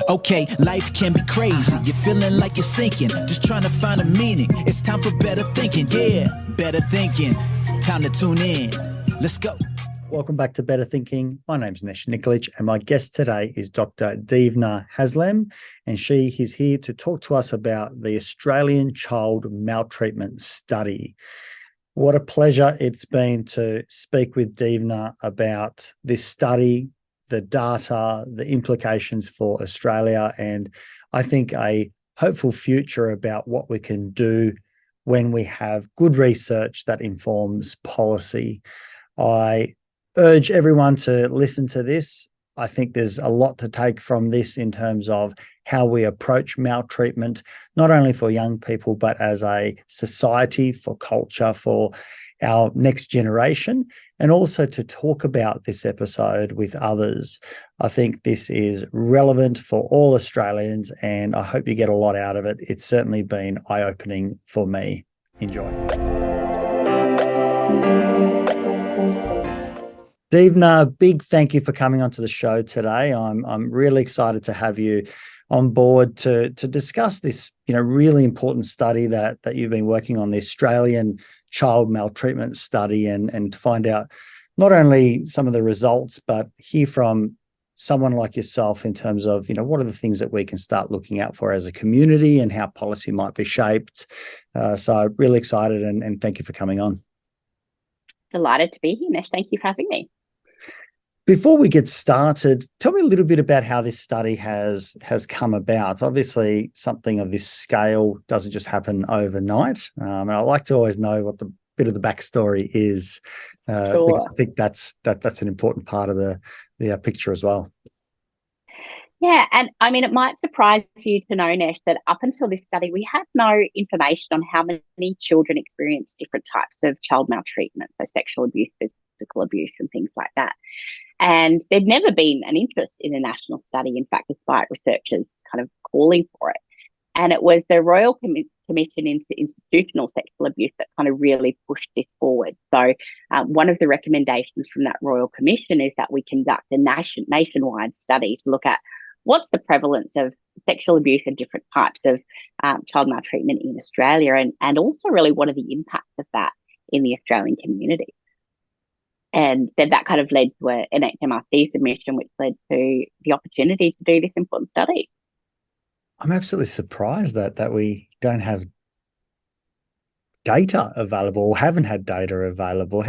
Okay, life can be crazy. You're feeling like you're sinking, just trying to find a meaning. It's time for better thinking, yeah, better thinking. Time to tune in. Let's go. Welcome back to Better Thinking. My name's Nesh Nikolic, and my guest today is Dr. Divna Haslam, and she is here to talk to us about the Australian Child Maltreatment Study. What a pleasure it's been to speak with Divna about this study, the data, the implications for Australia, and I think a hopeful future about what we can do when we have good research that informs policy. I urge everyone to listen to this. I think there's a lot to take from this in terms of how we approach maltreatment, not only for young people, but as a society, for culture, for our next generation, and also to talk about this episode with others. I think this is relevant for all Australians, and I hope you get a lot out of it. It's certainly been eye-opening for me. Enjoy. Divna, big thank you for coming onto the show today. I'm really excited to have you on board to discuss this, really important study that you've been working on, the Australian Child Maltreatment Study, and to find out not only some of the results, but hear from someone like yourself in terms of, what are the things that we can start looking out for as a community and how policy might be shaped. So really excited, and thank you for coming on. Delighted to be here, Nesh. Thank you for having me. Before we get started, tell me a little bit about how this study has come about. Obviously, something of this scale doesn't just happen overnight. And I like to always know what the bit of the backstory is, Sure. because I think that's an important part of the picture as well. Yeah, and I mean, it might surprise you to know, Nesh, that up until this study, we had no information on how many children experience different types of child maltreatment, so sexual abuse, physical abuse, and things like that. And there'd never been an interest in a national study, in fact, despite researchers kind of calling for it. And it was the Royal Commission into Institutional Sexual Abuse that kind of really pushed this forward. So one of the recommendations from that Royal Commission is that we conduct a nationwide study to look at what's the prevalence of sexual abuse and different types of child maltreatment in Australia, and also really what are the impacts of that in the Australian community. And then that kind of led to an HMRC submission, which led to the opportunity to do this important study. I'm absolutely surprised that we don't have data available, or haven't had data available.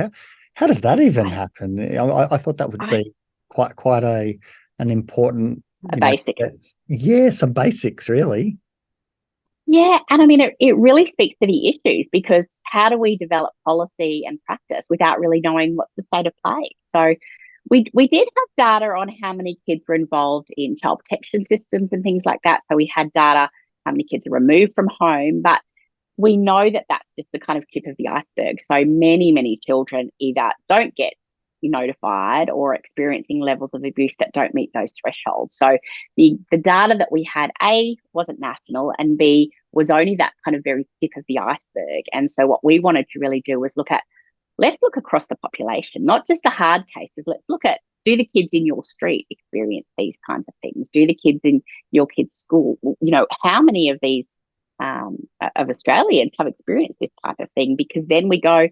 How does that even happen? I thought that would be quite an important basic. Some basics, really. Yeah, and I mean, it really speaks to the issues, because how do we develop policy and practice without really knowing what's the state of play? So we did have data on how many kids were involved in child protection systems and things like that. So we had data how many kids are removed from home, but we know that that's just the kind of tip of the iceberg. So many children either don't get notified or experiencing levels of abuse that don't meet those thresholds. So the data that we had, A, wasn't national, and B, was only that kind of very tip of the iceberg. And so what we wanted to really do was let's look across the population, not just the hard cases. Let's look at, do the kids in your street experience these kinds of things? Do the kids in your kids' school? How many of these of Australians have experienced this type of thing? Because then we go,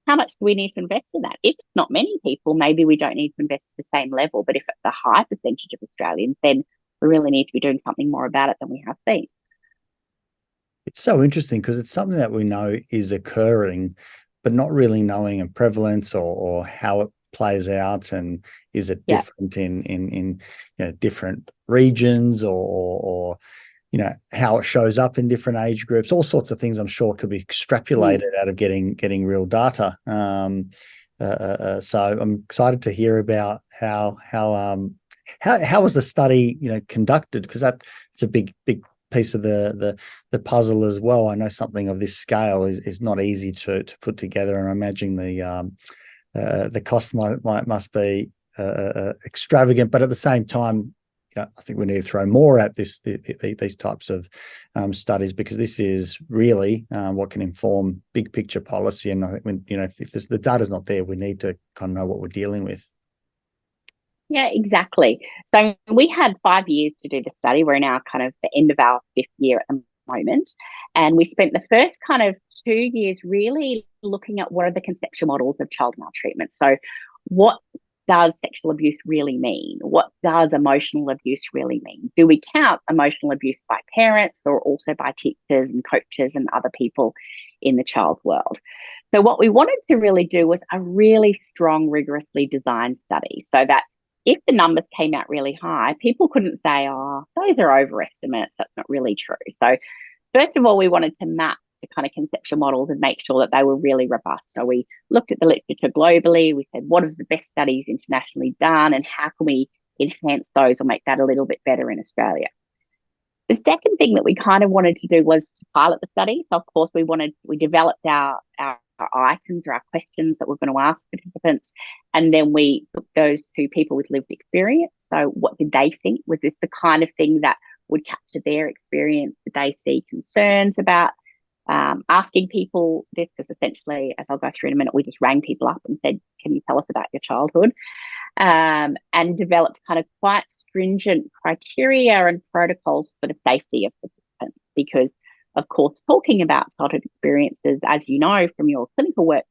how much do we need to invest in that? If it's not many people, maybe we don't need to invest at the same level. But if it's a high percentage of Australians, then we really need to be doing something more about it than we have been. It's so interesting because it's something that we know is occurring, but not really knowing a prevalence or how it plays out, and is it different in different regions, or how it shows up in different age groups. All sorts of things I'm sure could be extrapolated out of getting real data. So I'm excited to hear about how was the study conducted, because it's a big piece of the puzzle as well. I know something of this scale is not easy to put together, and I imagine the cost must be extravagant, but at the same time, I think we need to throw more at these types of studies, because this is really what can inform big picture policy. And I think if the data's not there, we need to kind of know what we're dealing with. Yeah, exactly. So we had 5 years to do the study. We're now kind of the end of our 5th year at the moment. And we spent the first kind of 2 years really looking at what are the conceptual models of child maltreatment. So what does sexual abuse really mean? What does emotional abuse really mean? Do we count emotional abuse by parents or also by teachers and coaches and other people in the child world? So what we wanted to really do was a really strong, rigorously designed study so that if the numbers came out really high, people couldn't say, oh, those are overestimates. That's not really true. So, first of all, we wanted to map the kind of conceptual models and make sure that they were really robust. So, we looked at the literature globally. We said, what are the best studies internationally done, and how can we enhance those or make that a little bit better in Australia? The second thing that we kind of wanted to do was to pilot the study. So, of course, we developed our items or our questions that we're going to ask participants. And then we took those to people with lived experience. So what did they think? Was this the kind of thing that would capture their experience? Did they see concerns about asking people this? Because essentially, as I'll go through in a minute, we just rang people up and said, can you tell us about your childhood? And developed kind of quite stringent criteria and protocols for the safety of participants because of course, talking about childhood experiences, as you know from your clinical work,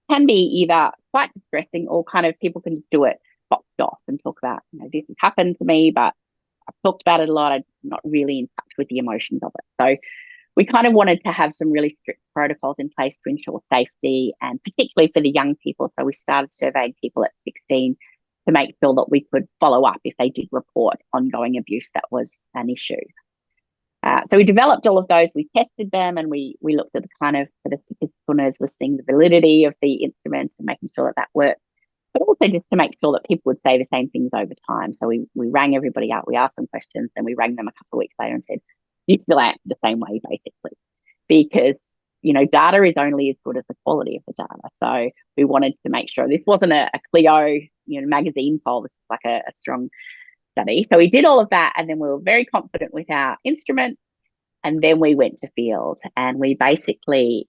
can be either quite distressing or kind of people can do it boxed off and talk about, this has happened to me, but I've talked about it a lot. I'm not really in touch with the emotions of it. So we kind of wanted to have some really strict protocols in place to ensure safety and particularly for the young people. So we started surveying people at 16 to make sure that we could follow up if they did report ongoing abuse that was an issue. So we developed all of those, we tested them, and we looked at the kind of, for the statistical nerves listening, the validity of the instruments and making sure that that worked, but also just to make sure that people would say the same things over time. So we rang everybody up, we asked them questions, and we rang them a couple of weeks later and said, you still answer the same way, basically, because, data is only as good as the quality of the data. So we wanted to make sure this wasn't a Clio, magazine poll, this was like a strong study. So we did all of that, and then we were very confident with our instrument. And then we went to field, and we basically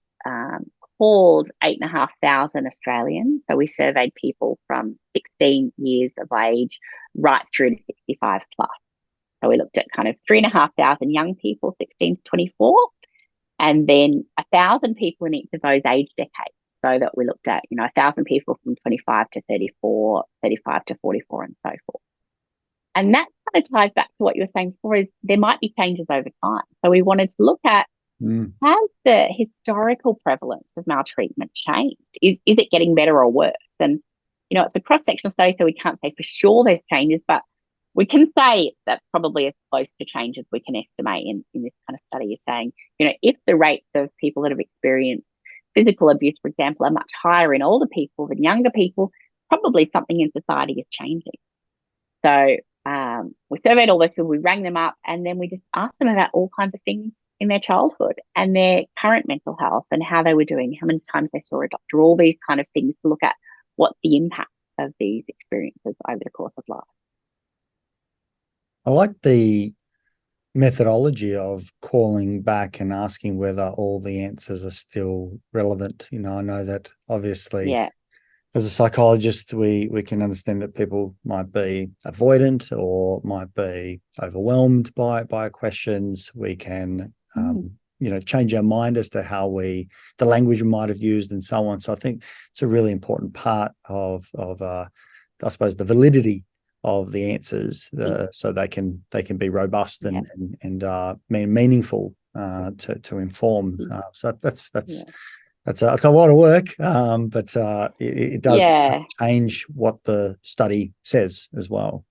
called 8,500 Australians. So we surveyed people from 16 years of age right through to 65 plus. So we looked at kind of 3,500 young people, 16 to 24, and then 1,000 people in each of those age decades. So that we looked at, 1,000 people from 25 to 34, 35 to 44, and so forth. And that kind of ties back to what you were saying before, is there might be changes over time. So we wanted to look at has the historical prevalence of maltreatment changed? Is it getting better or worse? And, it's a cross-sectional study, so we can't say for sure there's changes, but we can say that's probably as close to change as we can estimate in this kind of study. Is saying, if the rates of people that have experienced physical abuse, for example, are much higher in older people than younger people, probably something in society is changing. So we surveyed all those people, we rang them up, and then we just asked them about all kinds of things in their childhood and their current mental health and how they were doing, how many times they saw a doctor, all these kind of things to look at what the impact of these experiences over the course of life. I like the methodology of calling back and asking whether all the answers are still relevant. I know that obviously as a psychologist, we can understand that people might be avoidant or might be overwhelmed by questions. We can, change our mind as to how the language we might have used and so on. So I think it's a really important part of I suppose, the validity of the answers, so they can be robust and meaningful to inform. So that's a lot of work, but it does change what the study says as well.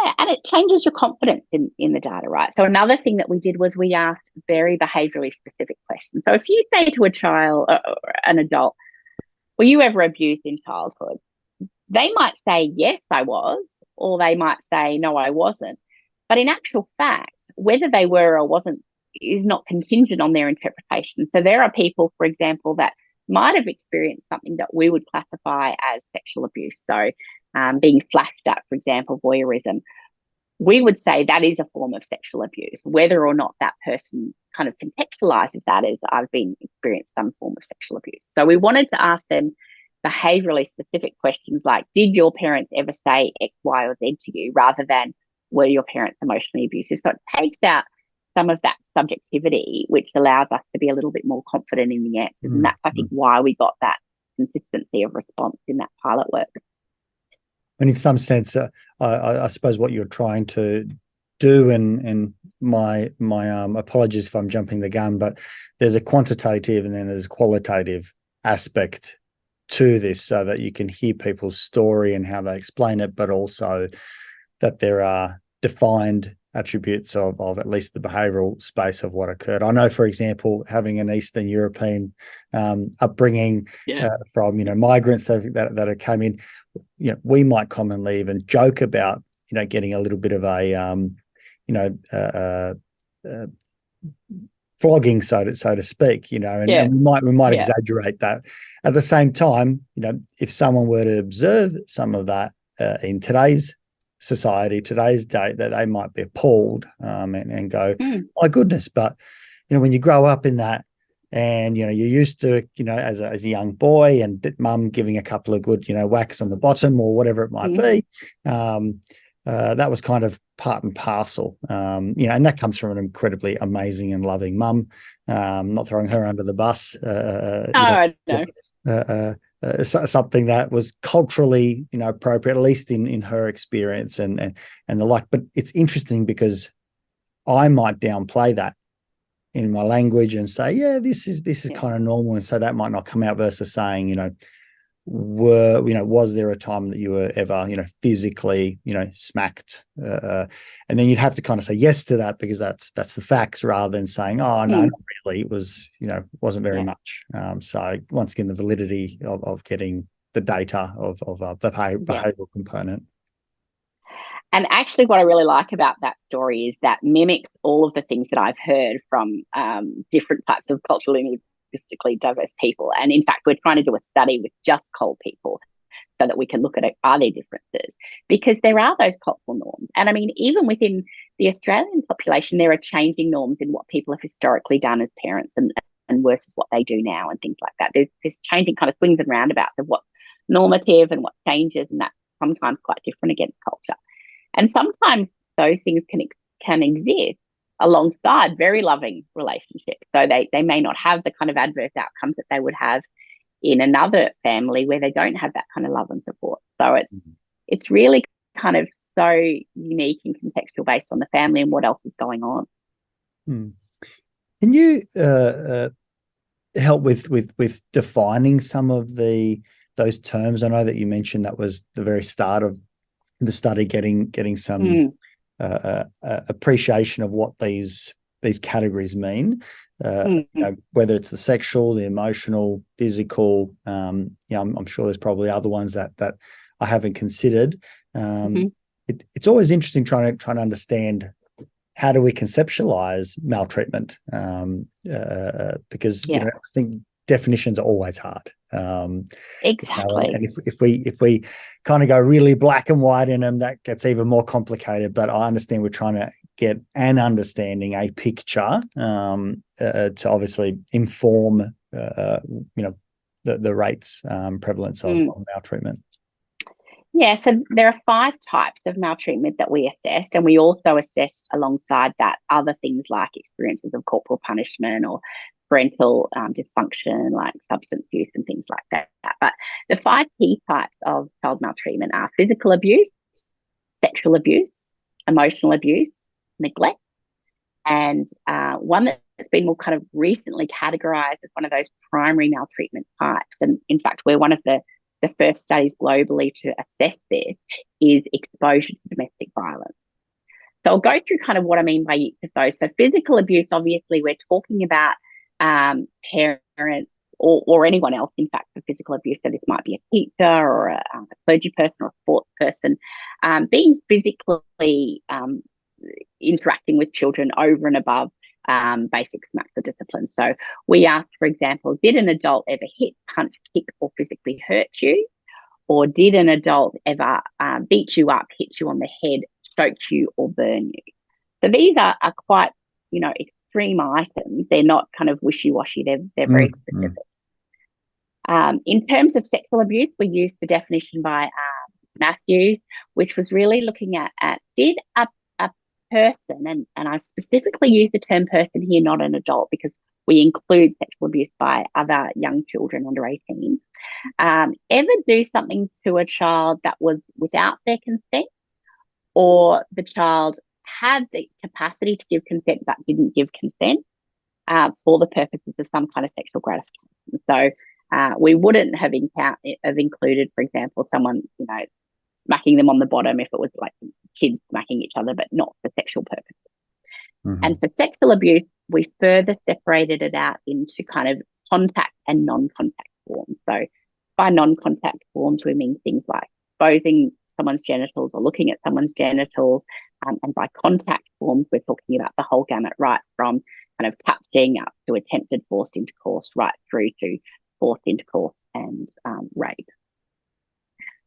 Yeah, and it changes your confidence in the data, right? So another thing that we did was we asked very behaviourally specific questions. So if you say to a child or an adult, were you ever abused in childhood? They might say, yes, I was, or they might say, no, I wasn't. But in actual fact, whether they were or wasn't is not contingent on their interpretation. So there are people, for example, that might have experienced something that we would classify as sexual abuse. So being flashed at, for example, voyeurism, we would say that is a form of sexual abuse, whether or not that person kind of contextualizes that as I've experienced some form of sexual abuse. So we wanted to ask them behaviourally specific questions like, did your parents ever say X, Y, or Z to you, rather than were your parents emotionally abusive? So it takes out some of that subjectivity, which allows us to be a little bit more confident in the answers. And that's, I think, why we got that consistency of response in that pilot work. And in some sense, I suppose what you're trying to do, and my apologies if I'm jumping the gun, but there's a quantitative and then there's a qualitative aspect to this, so that you can hear people's story and how they explain it, but also that there are defined attributes of at least the behavioural space of what occurred. I know, for example, having an Eastern European upbringing from migrants that came in, we might commonly even joke about getting a little bit of a flogging, so to speak, and we might exaggerate that. At the same time, if someone were to observe some of that in today's society, today's date, that they might be appalled and go, my goodness. But when you grow up in that, and you're used to as a young boy, and mum giving a couple of good whacks on the bottom or whatever it might be, that was kind of part and parcel, and that comes from an incredibly amazing and loving mum. Not throwing her under the bus. Something that was culturally, appropriate, at least in her experience and the like. But it's interesting because I might downplay that in my language and say, yeah, this is kind of normal, and so that might not come out, versus saying, was there a time that you were ever, physically, smacked? And then you'd have to kind of say yes to that, because that's the facts, rather than saying, oh, no, not really. It was, wasn't very much. So once again, the validity of getting the data of the behavioural component. And actually, what I really like about that story is that mimics all of the things that I've heard from different types of culturally linguistically diverse people. And in fact, we're trying to do a study with just COL people, so that we can look at are there differences, because there are those cultural norms. And I mean, even within the Australian population, there are changing norms in what people have historically done as parents and versus what they do now and things like that. There's changing kind of swings and roundabouts of what's normative and what changes, and that's sometimes quite different against culture. And sometimes those things can exist alongside very loving relationships. So they may not have the kind of adverse outcomes that they would have in another family where they don't have that kind of love and support. So it's really kind of so unique and contextual based on the family and what else is going on. Can you help with defining some of those terms? I know that you mentioned that was the very start of the study, getting some appreciation of what these categories mean, whether it's the sexual, the emotional, physical. I'm sure there's probably other ones that I haven't considered. It's always interesting trying to understand, how do we conceptualize maltreatment, because I think definitions are always hard. Exactly. And if we kind of go really black and white in them, that gets even more complicated. But I understand we're trying to get an understanding, a picture, to obviously inform the rates, prevalence of maltreatment. Yeah, so there are 5 types of maltreatment that we assessed, and we also assessed alongside that other things like experiences of corporal punishment or parental dysfunction, like substance use and things like that. But the 5 key types of child maltreatment are physical abuse, sexual abuse, emotional abuse, neglect, and one that's been more kind of recently categorised as one of those primary maltreatment types. And in fact, we're one of the first studies globally to assess this, is exposure to domestic violence. So I'll go through kind of what I mean by each of those. So physical abuse, obviously, we're talking about parents or anyone else, in fact, for physical abuse. So this might be a teacher or a clergy person or a sports person, being physically interacting with children over and above basic smacks of discipline. So we asked, for example, did an adult ever hit, punch, kick, or physically hurt you? Or did an adult ever beat you up, hit you on the head, choke you, or burn you? So these are quite, extreme items. They're not kind of wishy-washy. They're very specific. In terms of sexual abuse, we used the definition by Matthews, which was really looking at did a person, and I specifically use the term person here, not an adult, because we include sexual abuse by other young children under 18, ever do something to a child that was without their consent, or the child had the capacity to give consent but didn't give consent for the purposes of some kind of sexual gratification. So we wouldn't have included, for example, someone, smacking them on the bottom if it was like kids smacking each other, but not for sexual purposes. Mm-hmm. And for sexual abuse, we further separated it out into kind of contact and non-contact forms. So by non-contact forms, we mean things like exposing someone's genitals or looking at someone's genitals. And by contact forms, we're talking about the whole gamut, right from kind of touching up to attempted forced intercourse, right through to forced intercourse and rape.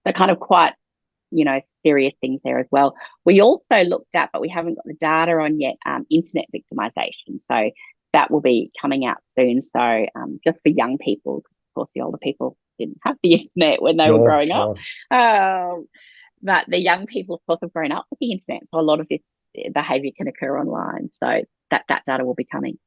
So kind of quite, serious things there as well. We also looked at, but we haven't got the data on yet, internet victimization. So that will be coming out soon. So just for young people, because of course the older people didn't have the internet when they were growing up. But the young people, of course, have grown up with the internet. So a lot of this behaviour can occur online. So that data will be coming.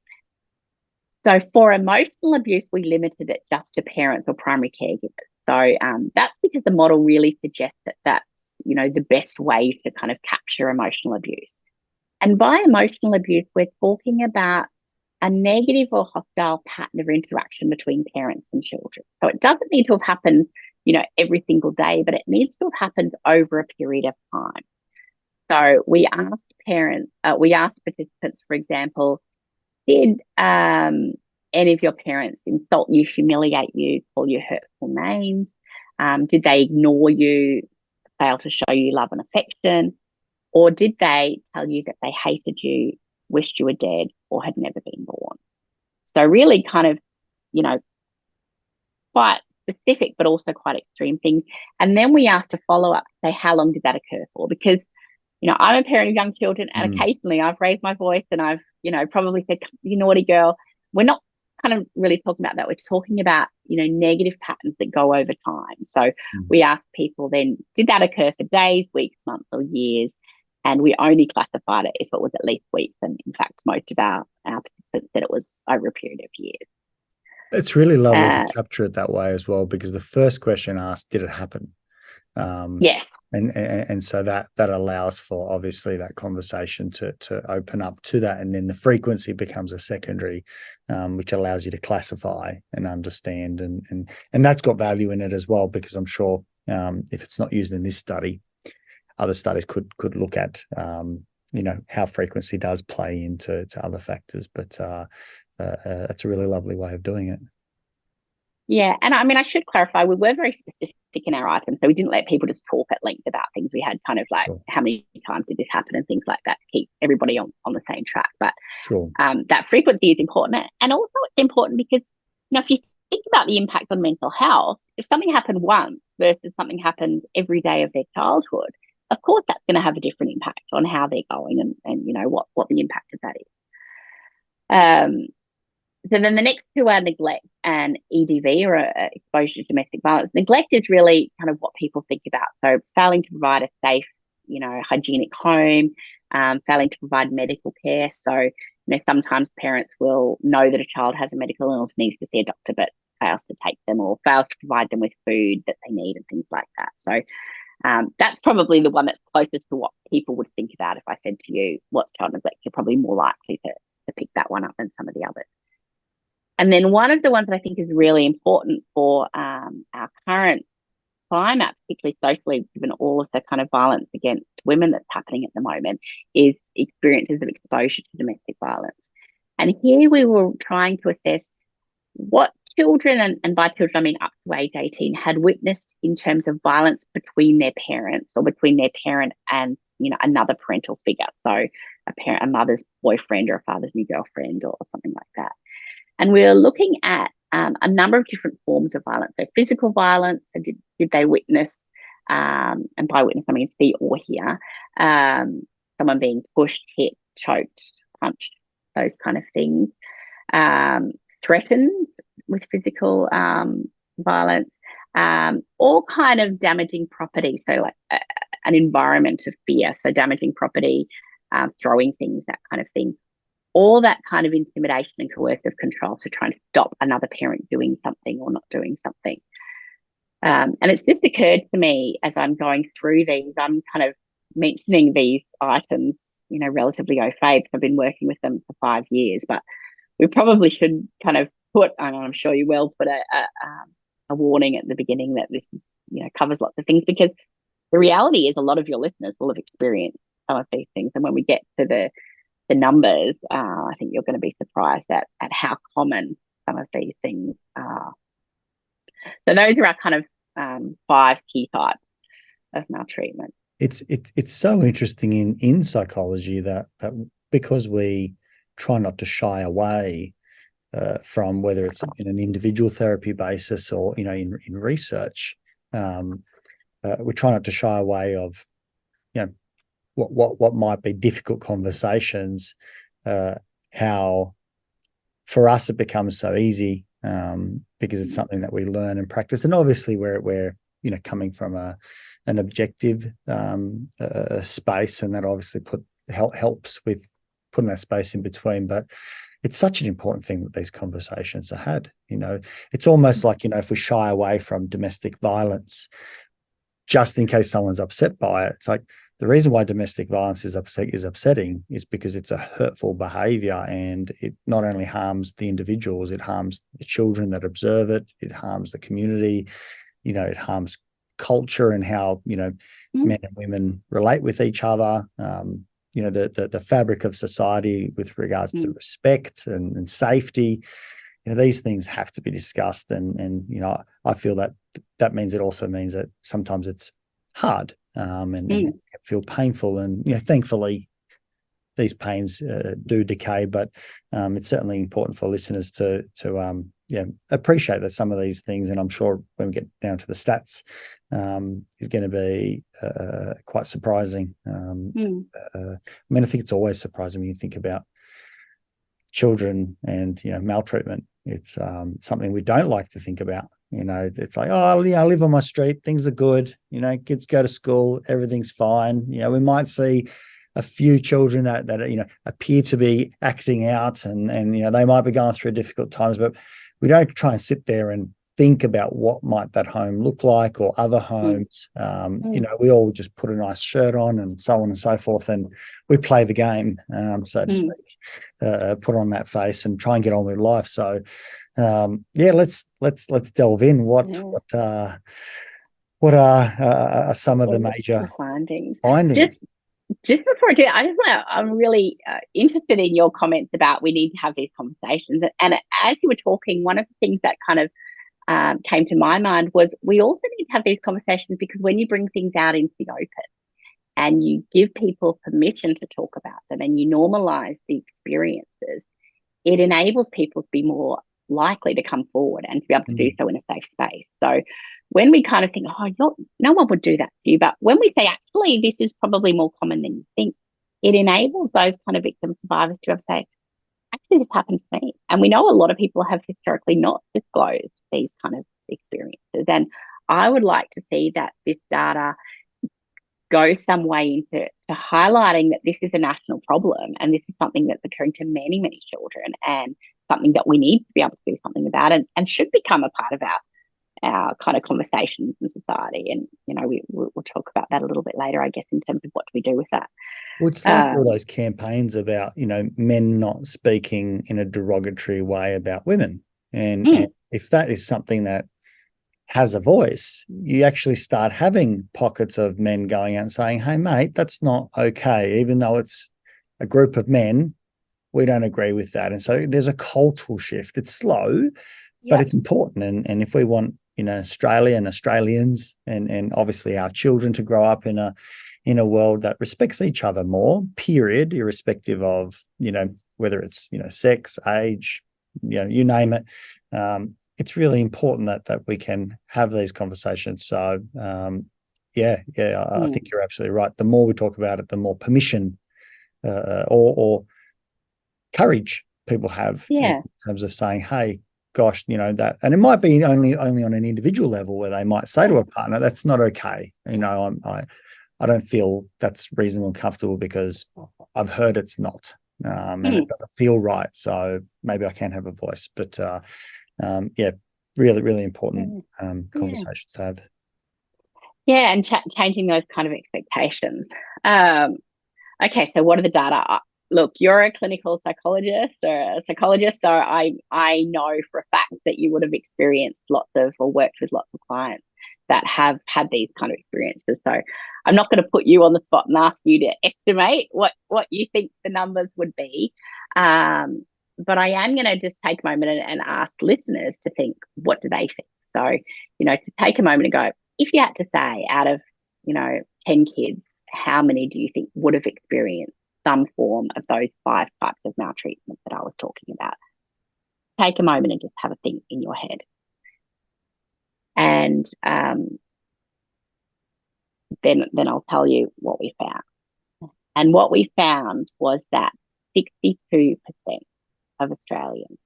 So for emotional abuse, we limited it just to parents or primary caregivers. So that's because the model really suggests that that's, the best way to kind of capture emotional abuse. And by emotional abuse, we're talking about a negative or hostile pattern of interaction between parents and children. So it doesn't need to have happened, every single day, but it needs to have happened over a period of time. So we asked participants, for example, did any of your parents insult you, humiliate you, call you hurtful names? Did they ignore you, fail to show you love and affection? Or did they tell you that they hated you, wished you were dead, or had never been born? So really kind of, quite specific, but also quite extreme things. And then we asked a follow-up, say, how long did that occur for? Because, I'm a parent of young children, and occasionally I've raised my voice and I've, probably said, you naughty girl. We're not kind of really talking about that. We're talking about, negative patterns that go over time. So we asked people then, did that occur for days, weeks, months, or years? And we only classified it if it was at least weeks. And in fact, most of our participants said it was over a period of years. It's really lovely to capture it that way as well, because the first question asked, did it happen? Yes. And so that allows for obviously that conversation to open up to that, and then the frequency becomes a secondary, which allows you to classify and understand, and that's got value in it as well, because I'm sure if it's not used in this study, other studies could look at how frequency does play into other factors, but that's a really lovely way of doing it. Yeah, and I mean, I should clarify, we were very specific in our items, so we didn't let people just talk at length about things. We had kind of like, how many times did this happen and things like that to keep everybody on the same track. But that frequency is important. And also it's important because, if you think about the impact on mental health, if something happened once versus something happened every day of their childhood, of course that's going to have a different impact on how they're going and what the impact of that is. So then the next two are neglect and EDV, or exposure to domestic violence. Neglect is really kind of what people think about. So failing to provide a safe, hygienic home, failing to provide medical care. So, sometimes parents will know that a child has a medical illness, needs to see a doctor, but fails to take them, or fails to provide them with food that they need and things like that. So that's probably the one that's closest to what people would think about. If I said to you, what's child neglect, you're probably more likely to pick that one up than some of the others. And then one of the ones that I think is really important for our current climate, particularly socially, given all of the kind of violence against women that's happening at the moment, is experiences of exposure to domestic violence. And here we were trying to assess what children, and by children I mean up to age 18, had witnessed in terms of violence between their parents, or between their parent and another parental figure. So a mother's boyfriend or a father's new girlfriend or something like that. And we're looking at a number of different forms of violence. So physical violence, so did they witness, and by witness I mean see or hear, someone being pushed, hit, choked, punched, those kind of things, threatened with physical violence, or kind of damaging property. So like an environment of fear, so damaging property, throwing things, that kind of thing. All that kind of intimidation and coercive control to try and stop another parent doing something or not doing something. And it's just occurred to me as I'm going through these, I'm kind of mentioning these items, relatively au fait, because I've been working with them for 5 years, but we probably should kind of put, and I'm sure you will, put a warning at the beginning that this is, covers lots of things, because the reality is a lot of your listeners will have experienced some of these things. And when we get to the numbers, I think you're going to be surprised at how common some of these things are. So those are our kind of 5 key types of maltreatment. It's so interesting in psychology that because we try not to shy away from, whether it's in an individual therapy basis or in research, we try not to shy away of what might be difficult conversations. How for us it becomes so easy because it's something that we learn and practice, and obviously we're coming from an objective space, and that obviously helps with putting that space in between. But it's such an important thing that these conversations are had. It's almost like, if we shy away from domestic violence just in case someone's upset by it, it's like the reason why domestic violence is upsetting is because it's a hurtful behavior, and it not only harms the individuals, it harms the children that observe it, it harms the community, it harms culture and how men and women relate with each other, the fabric of society with regards to respect and safety. These things have to be discussed, and I feel that means it also means that sometimes it's hard and it can feel painful, and thankfully these pains do decay, but it's certainly important for listeners to appreciate that some of these things, and I'm sure when we get down to the stats, is going to be quite surprising. I think it's always surprising when you think about children and maltreatment. It's something we don't like to think about. It's like, I live on my street, things are good, kids go to school, everything's fine. We might see a few children that appear to be acting out, and they might be going through difficult times, but we don't try and sit there and think about what might that home look like, or other homes. We all just put a nice shirt on and so on and so forth, and we play the game, so to speak, put on that face and try and get on with life. So let's delve in. What are some of the major findings? Just before I do, I'm really interested in your comments about we need to have these conversations. And as you were talking, one of the things that kind of came to my mind was we also need to have these conversations, because when you bring things out into the open and you give people permission to talk about them and you normalize the experiences, it enables people to be more likely to come forward and to be able to do so in a safe space. So when we kind of think, no one would do that to you, but when we say, actually, this is probably more common than you think, it enables those kind of victim survivors to be able to say, actually, this happened to me. And we know a lot of people have historically not disclosed these kind of experiences. And I would like to see that this data go some way into highlighting that this is a national problem, and this is something that's occurring to many, many children, and something that we need to be able to do something about, and should become a part of our kind of conversations in society. And we'll talk about that a little bit later, I guess, in terms of what do we do with that. Well, it's like all those campaigns about men not speaking in a derogatory way about women, and if that is something that has a voice, you actually start having pockets of men going out and saying, hey mate, that's not okay, even though it's a group of men, we don't agree with that. And so there's a cultural shift. It's slow, but it's important. And if we want Australia and Australians and obviously our children to grow up in a world that respects each other more, period, irrespective of whether it's sex, age, you name it, it's really important that we can have these conversations. So I think you're absolutely right. The more we talk about it, the more permission or courage people have in terms of saying, hey, gosh, that, and it might be only on an individual level where they might say to a partner, that's not okay. I don't feel that's reasonable and comfortable because I've heard it's not, and it doesn't feel right. So maybe I can have a voice. But really, really important conversations to have. Yeah, and changing those kind of expectations. Okay, so what are the data? Look, you're a clinical psychologist or a psychologist, so I know for a fact that you would have experienced or worked with lots of clients that have had these kind of experiences. So I'm not going to put you on the spot and ask you to estimate what you think the numbers would be. But I am going to just take a moment and ask listeners to think, what do they think? So, to take a moment and go, if you had to say out of, 10 kids, how many do you think would have experienced some form of those 5 types of maltreatment that I was talking about? Take a moment and just have a think in your head. And then I'll tell you what we found. And what we found was that 62% of Australians,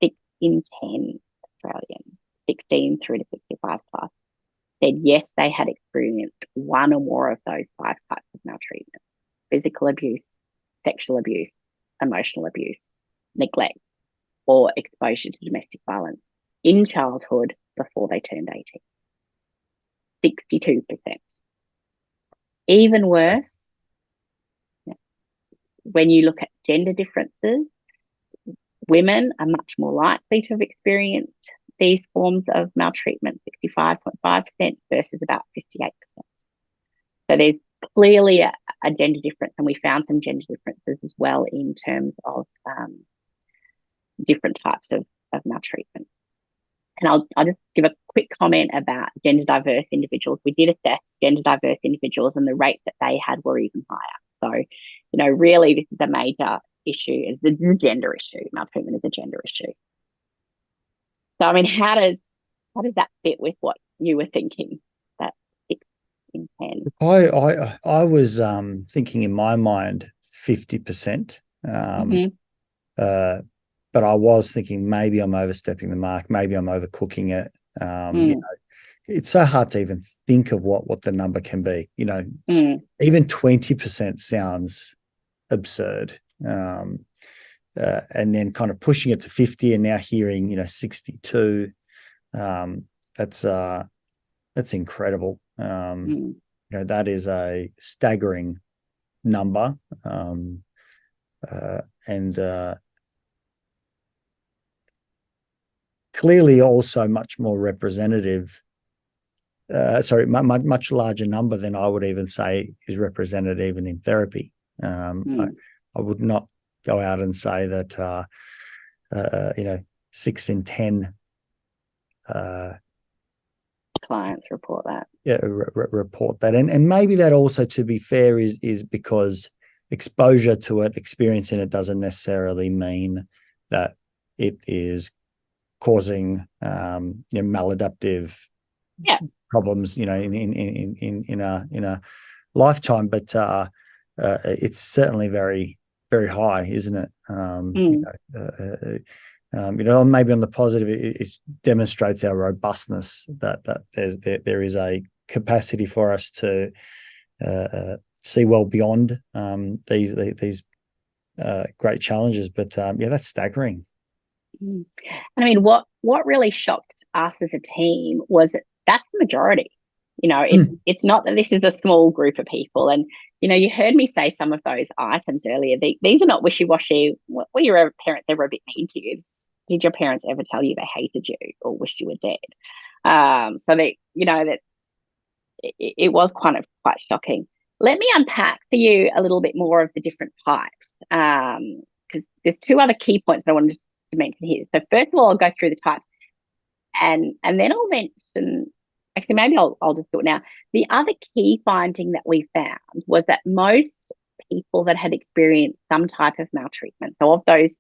6 in 10 Australians, 16 through to 65 plus, said yes, they had experienced one or more of those 5 types of maltreatment: physical abuse, sexual abuse, emotional abuse, neglect, or exposure to domestic violence in childhood before they turned 18. 62%. Even worse, when you look at gender differences, women are much more likely to have experienced these forms of maltreatment, 65.5% versus about 58%. So there's clearly a gender difference, and we found some gender differences as well in terms of different types of maltreatment. And I'll just give a quick comment about gender diverse individuals. We did assess gender diverse individuals, and the rates that they had were even higher. So, really this is a major issue, is the gender issue. Maltreatment is a gender issue. So, I mean, how does that fit with what you were thinking? That 6 in 10. I was thinking in my mind 50%. But I was thinking maybe I'm overstepping the mark. Maybe I'm overcooking it. It's so hard to even think of what the number can be. Even 20% sounds absurd. And then kind of pushing it to 50, and now hearing 62. That's incredible. That is a staggering number. And clearly also much more representative. Much larger number than I would even say is represented even in therapy. I would not go out and say that 6 in 10 clients report that. Yeah, report that, and maybe that also, to be fair, is because exposure to it, experiencing it, doesn't necessarily mean that it is causing maladaptive problems in a lifetime, but it's certainly very, very high, isn't it? Maybe on the positive, it demonstrates our robustness, that there is a capacity for us to see well beyond these great challenges. But that's staggering. And I mean, what really shocked us as a team was that that's the majority. It's not that this is a small group of people. And, you heard me say some of those items earlier. These are not wishy-washy. Were your parents ever a bit mean to you? Did your parents ever tell you they hated you or wished you were dead? So that it was quite shocking. Let me unpack for you a little bit more of the different types, because there's 2 other key points that I wanted to mention here. So first of all, I'll go through the types, and then I'll mention. Actually, maybe I'll just do it now. The other key finding that we found was that most people that had experienced some type of maltreatment, so of those,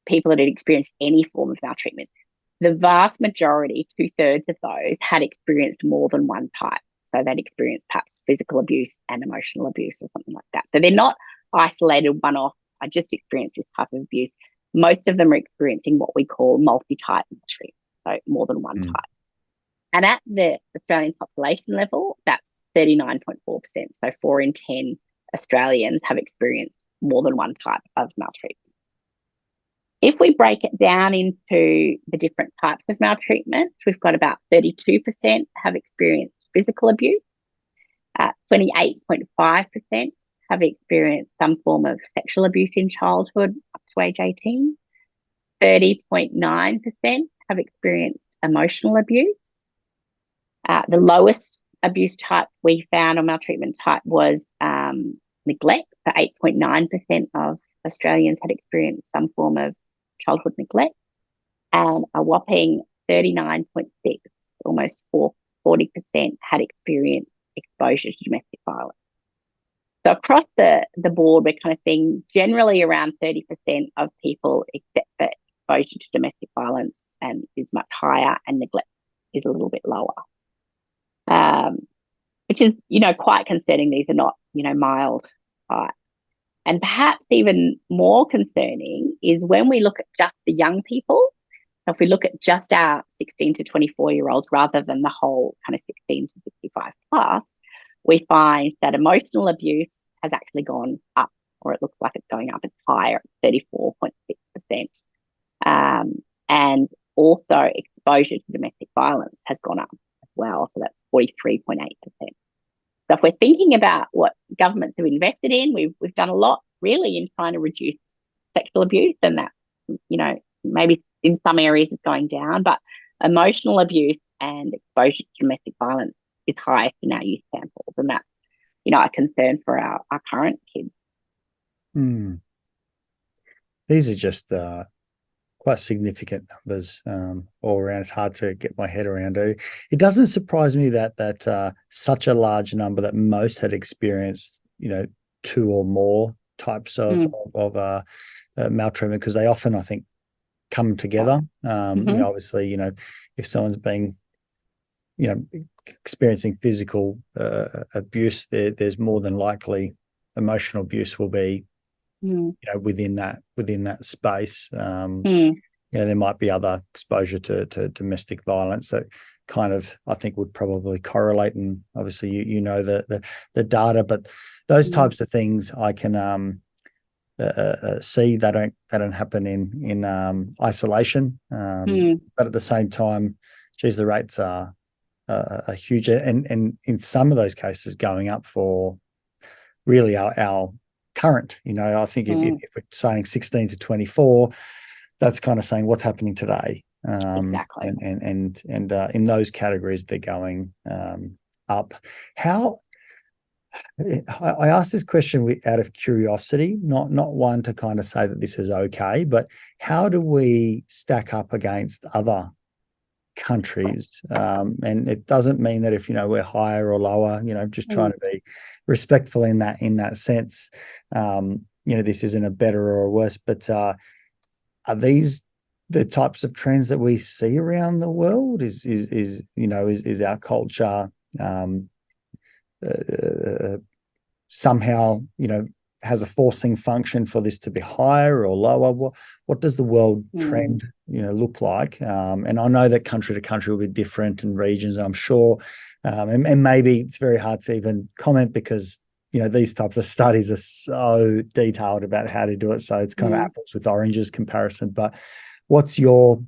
people that had experienced any form of maltreatment, the vast majority, 2/3 of those, had experienced more than one type. So they'd experienced perhaps physical abuse and emotional abuse or something like that. So they're not isolated one-off. I just experienced this type of abuse. most of them are experiencing what we call multi-type maltreatment, so more than one type. And at the Australian population level, that's 39.4%. So 4 in 10 Australians have experienced more than one type of maltreatment. If we break it down into the different types of maltreatment, we've got about 32% have experienced physical abuse, 28.5% have experienced some form of sexual abuse in childhood up to age 18, 30.9% have experienced emotional abuse. The lowest abuse type we found, or maltreatment type, was neglect. So 8.9% of Australians had experienced some form of childhood neglect, and a whopping 39.6, almost 40%, had experienced exposure to domestic violence. So across the board, we're kind of seeing generally around 30% of people accept that exposure to domestic violence and is much higher, and neglect is a little bit lower, which is, quite concerning. These are not, mild types. And perhaps even more concerning is when we look at just the young people. So if we look at just our 16 to 24-year-olds rather than the whole kind of 16 to 65 plus, we find that emotional abuse has actually gone up, or it looks like it's going up. It's higher at 34.6%. And also exposure to domestic violence has gone up as well. So that's 43.8%. So if we're thinking about what governments have invested in, we've done a lot really in trying to reduce sexual abuse, and that, maybe in some areas is going down, but emotional abuse and exposure to domestic violence is highest in our youth samples, and that's, a concern for our current kids. These are just quite significant numbers all around. It's hard to get my head around. It doesn't surprise me that such a large number, that most had experienced, 2 or more types of maltreatment, because they often, I think, come together. Obviously, if someone's being, experiencing physical abuse, there's more than likely emotional abuse will be, within that space. There might be other exposure to domestic violence that kind of, I think, would probably correlate. And obviously, the data, but those types of things I can see that don't happen in isolation. But at the same time, geez, the rates are huge, and in some of those cases going up for really our current. I think if we're saying 16 to 24, that's kind of saying what's happening today. Exactly. And in those categories, they're going up. How? I asked this question out of curiosity, not one to kind of say that this is okay, but how do we stack up against other countries? And it doesn't mean that if we're higher or lower, just trying to be respectful in that sense. This isn't a better or a worse, but are these the types of trends that we see around the world? Is our culture somehow has a forcing function for this to be higher or lower? What does the world trend look like? And I know that country to country will be different, and regions, I'm sure, and maybe it's very hard to even comment because these types of studies are so detailed about how to do it, so it's kind of apples with oranges comparison. But what's your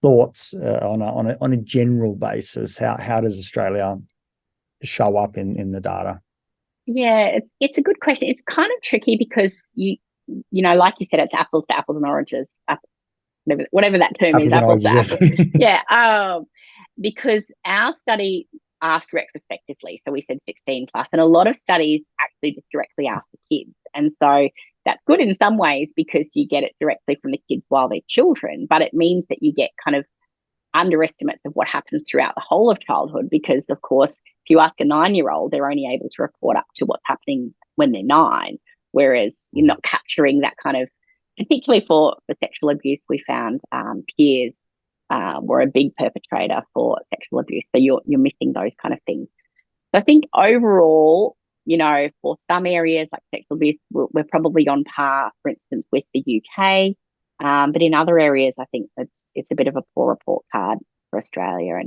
thoughts on a general basis? How does Australia show up in the data? Yeah, it's a good question. It's kind of tricky because like you said, it's apples to apples and oranges, whatever that term is, apples to apples. Yeah, because our study asked retrospectively, so we said 16 plus, and a lot of studies actually just directly ask the kids, and so that's good in some ways because you get it directly from the kids while they're children, but it means that you get kind of underestimates of what happens throughout the whole of childhood, because of course if you ask a 9-year-old, they're only able to report up to what's happening when they're 9, whereas you're not capturing that kind of, particularly for sexual abuse. We found peers were a big perpetrator for sexual abuse, so you're missing those kind of things. So I think overall for some areas like sexual abuse, we're probably on par, for instance, with the UK. But in other areas, I think it's a bit of a poor report card for Australia.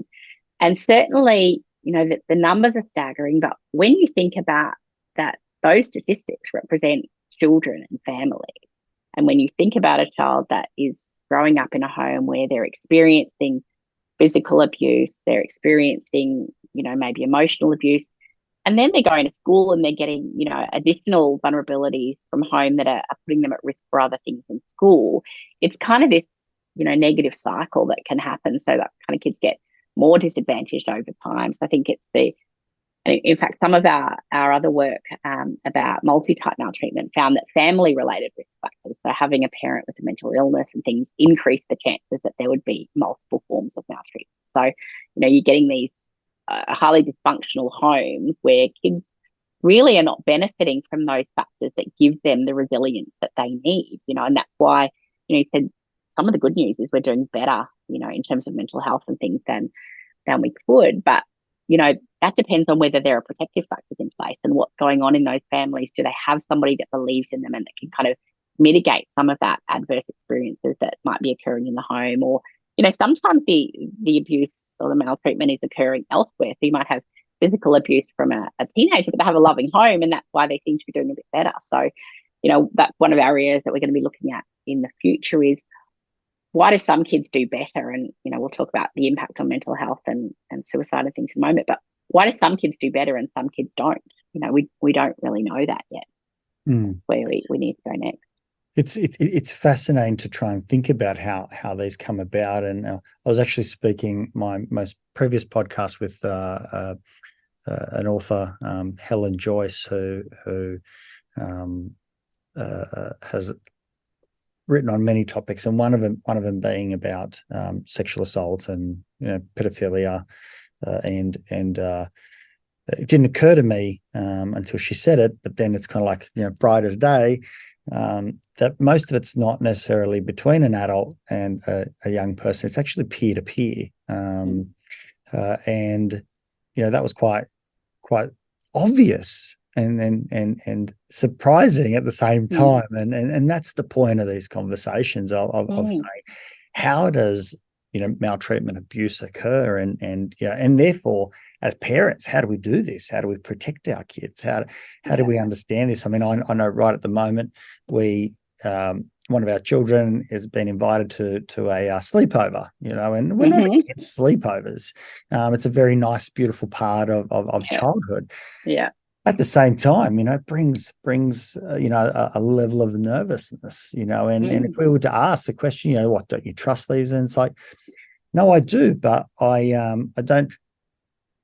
And certainly, that the numbers are staggering. But when you think about that, those statistics represent children and families. And when you think about a child that is growing up in a home where they're experiencing physical abuse, they're experiencing, maybe emotional abuse, and then they're going to school and they're getting, additional vulnerabilities from home that are putting them at risk for other things in school. It's kind of this, negative cycle that can happen. So that kind of kids get more disadvantaged over time. So I think in fact, some of our other work about multi-type maltreatment found that family-related risk factors, so having a parent with a mental illness and things, increase the chances that there would be multiple forms of maltreatment. So, you're getting these highly dysfunctional homes where kids really are not benefiting from those factors that give them the resilience that they need, and that's why, you said some of the good news is we're doing better, in terms of mental health and things than we could. But, that depends on whether there are protective factors in place and what's going on in those families. Do they have somebody that believes in them and that can kind of mitigate some of that adverse experiences that might be occurring in the home? Or, sometimes the abuse or the maltreatment is occurring elsewhere. So you might have physical abuse from a teenager, but they have a loving home, and that's why they seem to be doing a bit better. So, that's one of our areas that we're going to be looking at in the future is, why do some kids do better? And, we'll talk about the impact on mental health and suicide and things in a moment, but why do some kids do better and some kids don't? We don't really know that yet. Where we need to go next. It's fascinating to try and think about how these come about. And I was actually speaking my most previous podcast with an author, Helen Joyce, who has written on many topics, and one of them being about sexual assault and pedophilia, and it didn't occur to me until she said it, but then it's kind of like bright as day, that most of it's not necessarily between an adult and a young person. It's actually peer to peer, and that was quite obvious and surprising at the same time. And that's the point of these conversations of saying, how does maltreatment, abuse occur, and therefore, as parents, how do we do this? How do we protect our kids? How do we understand this? I mean, I know right at the moment we one of our children has been invited to a sleepover, and we're not against sleepovers. It's a very nice, beautiful part of childhood. Yeah. At the same time, it brings a level of nervousness, and if we were to ask the question, what, don't you trust these? And it's like, no, I do, but I don't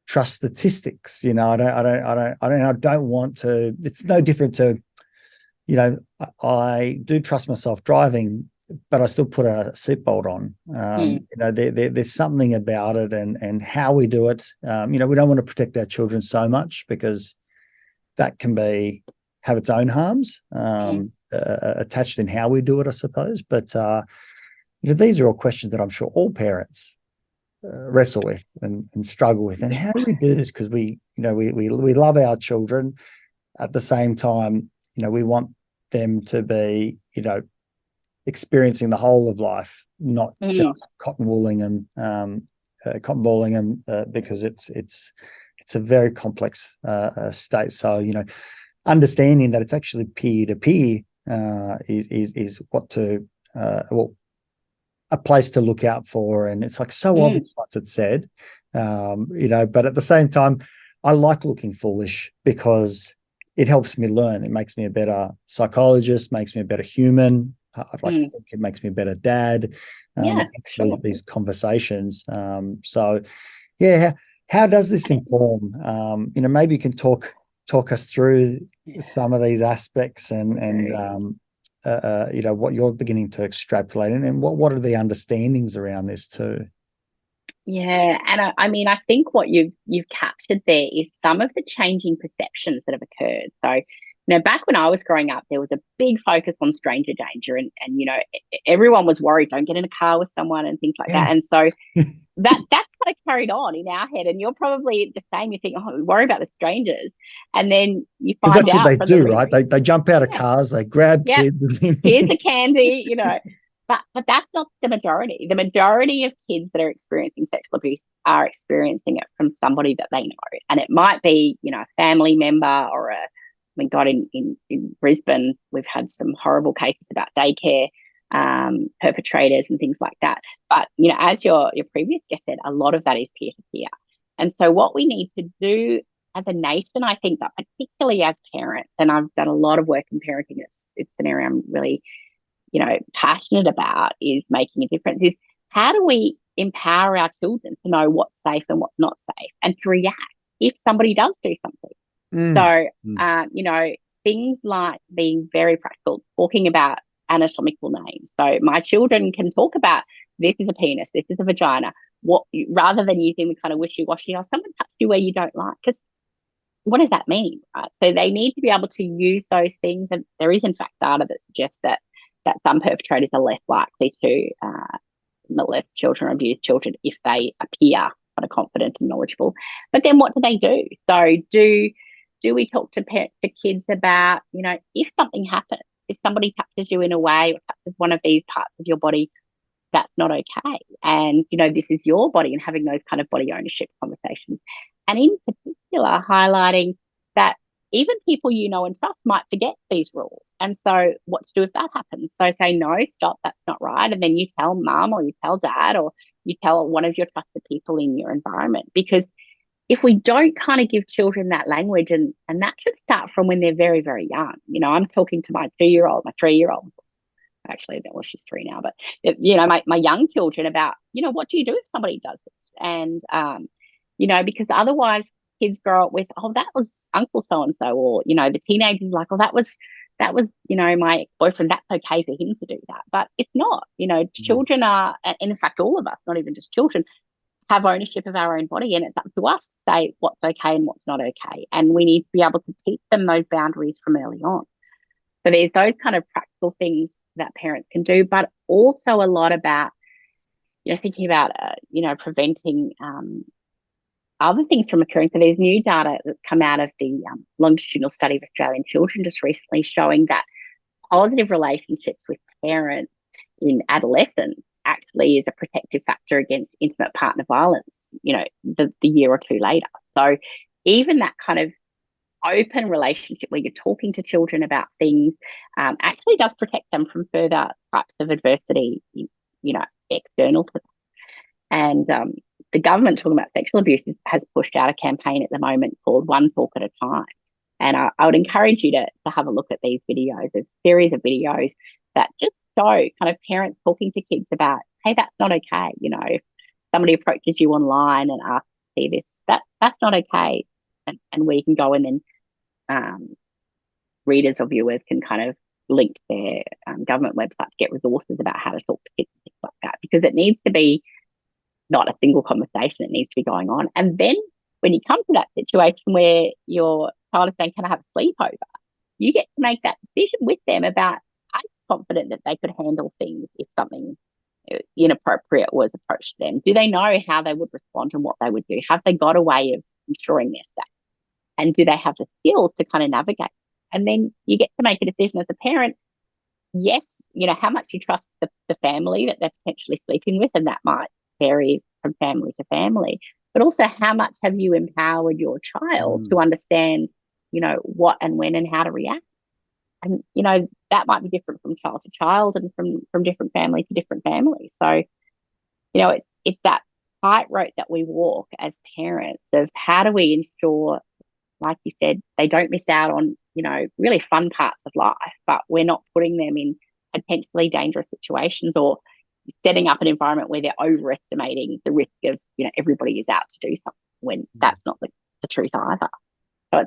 trust statistics. I don't want to. It's no different to, I do trust myself driving, but I still put a seatbelt on. There's something about it, and how we do it. We don't want to protect our children so much because that can have its own harms attached in how we do it, I suppose. But these are all questions that I'm sure all parents wrestle with and struggle with. And how do we do this? Because we love our children. At the same time, we want them to be, experiencing the whole of life, not just cottonwooling them, because it's a very complex state. So, understanding that it's actually peer to peer is a place to look out for. And it's like so obvious once it's said, but at the same time, I like looking foolish because it helps me learn. It makes me a better psychologist, makes me a better human. I'd like to think it makes me a better dad. These conversations. So, yeah. How does this inform? Maybe you can talk us through some of these aspects and what you're beginning to extrapolate, and what are the understandings around this too? Yeah, and I think what you've captured there is some of the changing perceptions that have occurred. So, back when I was growing up, there was a big focus on stranger danger, and everyone was worried, don't get in a car with someone and things like that. And so that's kind of carried on in our head, and you're probably the same. You think, oh, we worry about the strangers, and then you find because that's out what they from do, right? They jump out of cars, they grab kids. Here's the candy, But that's not the majority. The majority of kids that are experiencing sexual abuse are experiencing it from somebody that they know, and it might be a family member or God, in Brisbane, we've had some horrible cases about daycare perpetrators and things like that. But as your previous guest said, a lot of that is peer to peer. And so what we need to do as a nation, I think, but particularly as parents, and I've done a lot of work in parenting, it's an area I'm really passionate about, is making a difference, is how do we empower our children to know what's safe and what's not safe, and to react if somebody does do something. So, things like being very practical, talking about anatomical names. So my children can talk about, this is a penis, this is a vagina, rather than using the kind of wishy-washy, someone touched you where you don't like, because what does that mean, right? So they need to be able to use those things, and there is in fact data that suggests that some perpetrators are less likely to molest children or abuse children if they appear kind of confident and knowledgeable. But then what do they do? So do we talk to kids about, if something happens, if somebody touches you in a way or touches one of these parts of your body, that's not okay. And, this is your body, and having those kind of body ownership conversations. And in particular, highlighting that even people and trust might forget these rules. And so what to do if that happens? So say, no, stop, that's not right. And then you tell mum, or you tell dad, or you tell one of your trusted people in your environment. Because if we don't kind of give children that language, and that should start from when they're very, very young. I'm talking to my 2-year-old, my 3-year-old, actually, well, she's 3 now, but my young children about, what do you do if somebody does this? And, because otherwise kids grow up with, oh, that was Uncle so-and-so, or, the teenagers like, oh, that was, my ex-boyfriend, that's okay for him to do that. But it's not, children are, and in fact, all of us, not even just children, have ownership of our own body, and it's up to us to say what's okay and what's not okay. And we need to be able to teach them those boundaries from early on. So there's those kind of practical things that parents can do, but also a lot about, thinking about, preventing other things from occurring. So there's new data that's come out of the longitudinal study of Australian children just recently, showing that positive relationships with parents in adolescence actually is a protective factor against intimate partner violence, the year or two later. So even that kind of open relationship where you're talking to children about things actually does protect them from further types of adversity, external to them. And the government, talking about sexual abuse, has pushed out a campaign at the moment called One Talk at a Time. And I would encourage you to have a look at these videos. There's a series of videos that just show kind of parents talking to kids about, hey, that's not okay. If somebody approaches you online and asks to see this, that's not okay. And we can go in and readers or viewers can kind of link their government website to get resources about how to talk to kids and things like that, because it needs to be not a single conversation. It needs to be going on. And then when you come to that situation where your child is saying, can I have a sleepover? You get to make that decision with them about, are you confident that they could handle things if something inappropriate was approached them? Do they know how they would respond and what they would do? Have they got a way of ensuring they're safe? And do they have the skills to kind of navigate? And then you get to make a decision as a parent. Yes, how much you trust the family that they're potentially sleeping with, and that might vary from family to family. But also, how much have you empowered your child to understand, what and when and how to react? And, that might be different from child to child and from different family to different family. So, it's that tightrope that we walk as parents of how do we ensure, like you said, they don't miss out on, really fun parts of life, but we're not putting them in potentially dangerous situations or setting up an environment where they're overestimating the risk of, everybody is out to do something when that's not the truth either. So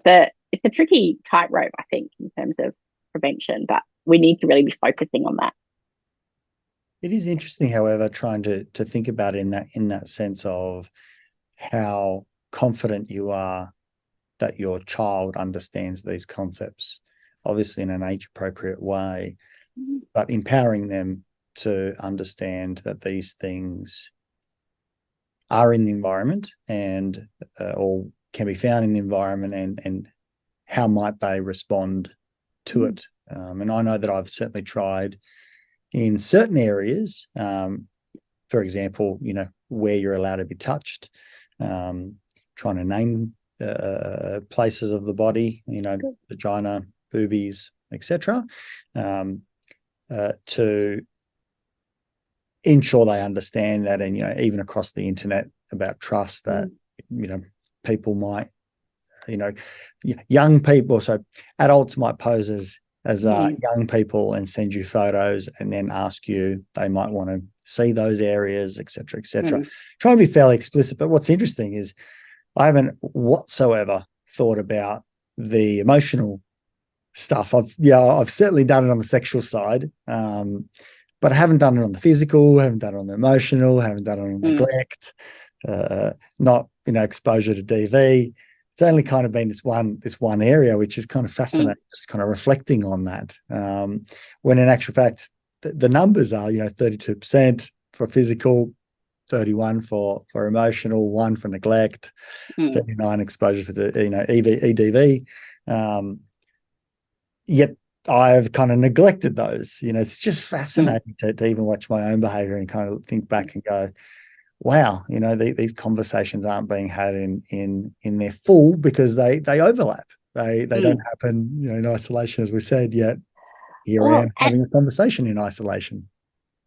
it's a tricky tightrope, I think, in terms of prevention, but we need to really be focusing on that. It is interesting, however, trying to think about it in that sense of how confident you are that your child understands these concepts. obviously in an age-appropriate way, Mhm. but empowering them to understand that these things are in the environment and or can be found in the environment, and how might they respond to it. And I know that I've certainly tried in certain areas, for example, where you're allowed to be touched, trying to name places of the body, vagina, boobies, etc., to ensure they understand that, and even across the internet about trust, that people might, young people, so adults might pose as young people and send you photos and then ask you, they might want to see those areas, etc., etc. Trying to be fairly explicit, but what's interesting is I haven't whatsoever thought about the emotional stuff. I've certainly done it on the sexual side, but I haven't done it on the physical, haven't done it on the emotional, haven't done it on neglect, not exposure to DV. It's only kind of been this one area, which is kind of fascinating, just kind of reflecting on that. When in actual fact, the numbers are 32% for physical, 31 for emotional, 1 for neglect, 39 exposure for EDV. Yet I've kind of neglected those. It's just fascinating to even watch my own behavior and kind of think back and go, wow, these conversations aren't being had in their full, because they overlap. They don't happen in isolation, as we said, yet here I am having a conversation in isolation.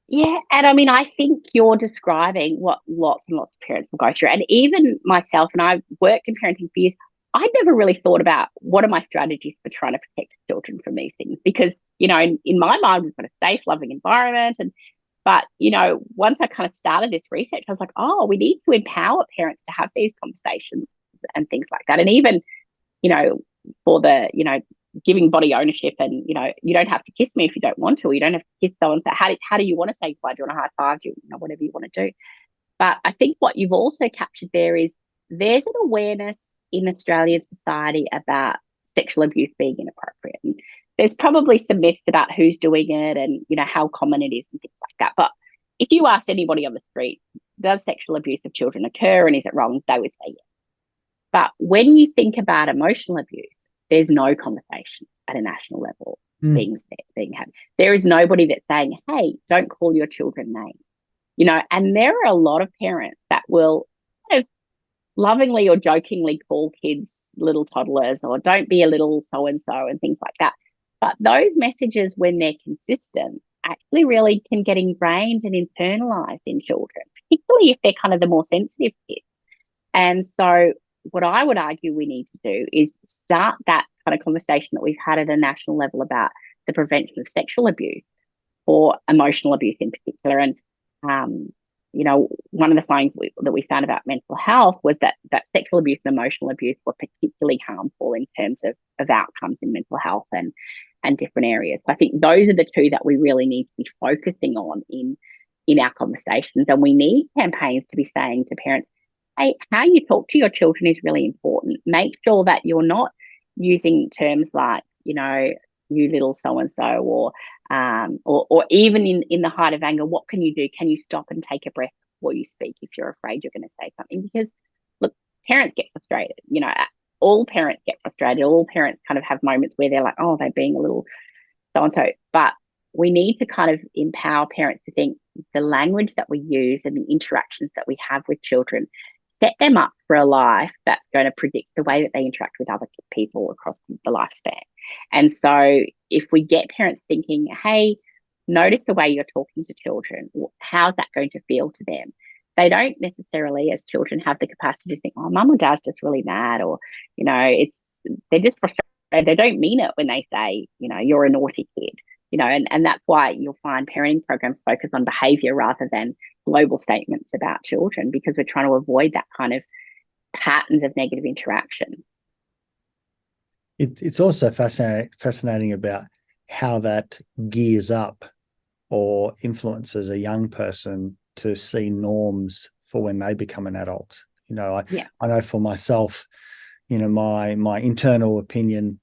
Yeah, and I mean, I think you're describing what lots and lots of parents will go through. And even myself, and I've worked in parenting for years, I never really thought about what are my strategies for trying to protect children from these things, because, in my mind, we've got a safe, loving environment. But, once I kind of started this research, I was like, oh, we need to empower parents to have these conversations and things like that. And even, for the, giving body ownership, and, you don't have to kiss me if you don't want to, or you don't have to kiss someone. So how do you want to say goodbye? Do you want a high five? Do you, whatever you want to do. But I think what you've also captured there is there's an awareness in Australian society about sexual abuse being inappropriate. And there's probably some myths about who's doing it and, how common it is and things like that. But if you asked anybody on the street, does sexual abuse of children occur and is it wrong? They would say yes. But when you think about emotional abuse, there's no conversation at a national level being had. There is nobody that's saying, hey, don't call your children names. And there are a lot of parents that will kind of lovingly or jokingly call kids little toddlers, or don't be a little so-and-so and things like that. But those messages, when they're consistent, actually really can get ingrained and internalized in children, particularly if they're kind of the more sensitive kids. And so what I would argue we need to do is start that kind of conversation that we've had at a national level about the prevention of sexual abuse, or emotional abuse in particular. And one of the findings that we found about mental health was that sexual abuse and emotional abuse were particularly harmful in terms of outcomes in mental health and different areas. So I think those are the two that we really need to be focusing on in our conversations. And we need campaigns to be saying to parents, hey, how you talk to your children is really important. Make sure that you're not using terms like, you little so-and-so, or even in the height of anger, what can you do? Can you stop and take a breath before you speak if you're afraid you're going to say something? Because, look, parents get frustrated. All parents get frustrated. All parents kind of have moments where they're like, oh, they're being a little so-and-so. But we need to kind of empower parents to think the language that we use and the interactions that we have with children set them up for a life that's going to predict the way that they interact with other people across the lifespan. And so if we get parents thinking, hey, notice the way you're talking to children, how's that going to feel to them? They don't necessarily, as children, have the capacity to think, oh, mum or dad's just really mad, or, they're just frustrated. They don't mean it when they say, you're a naughty kid. And that's why you'll find parenting programs focus on behavior rather than global statements about children, because we're trying to avoid that kind of patterns of negative interaction. It's also fascinating about how that gears up or influences a young person to see norms for when they become an adult. I know for myself, my internal opinion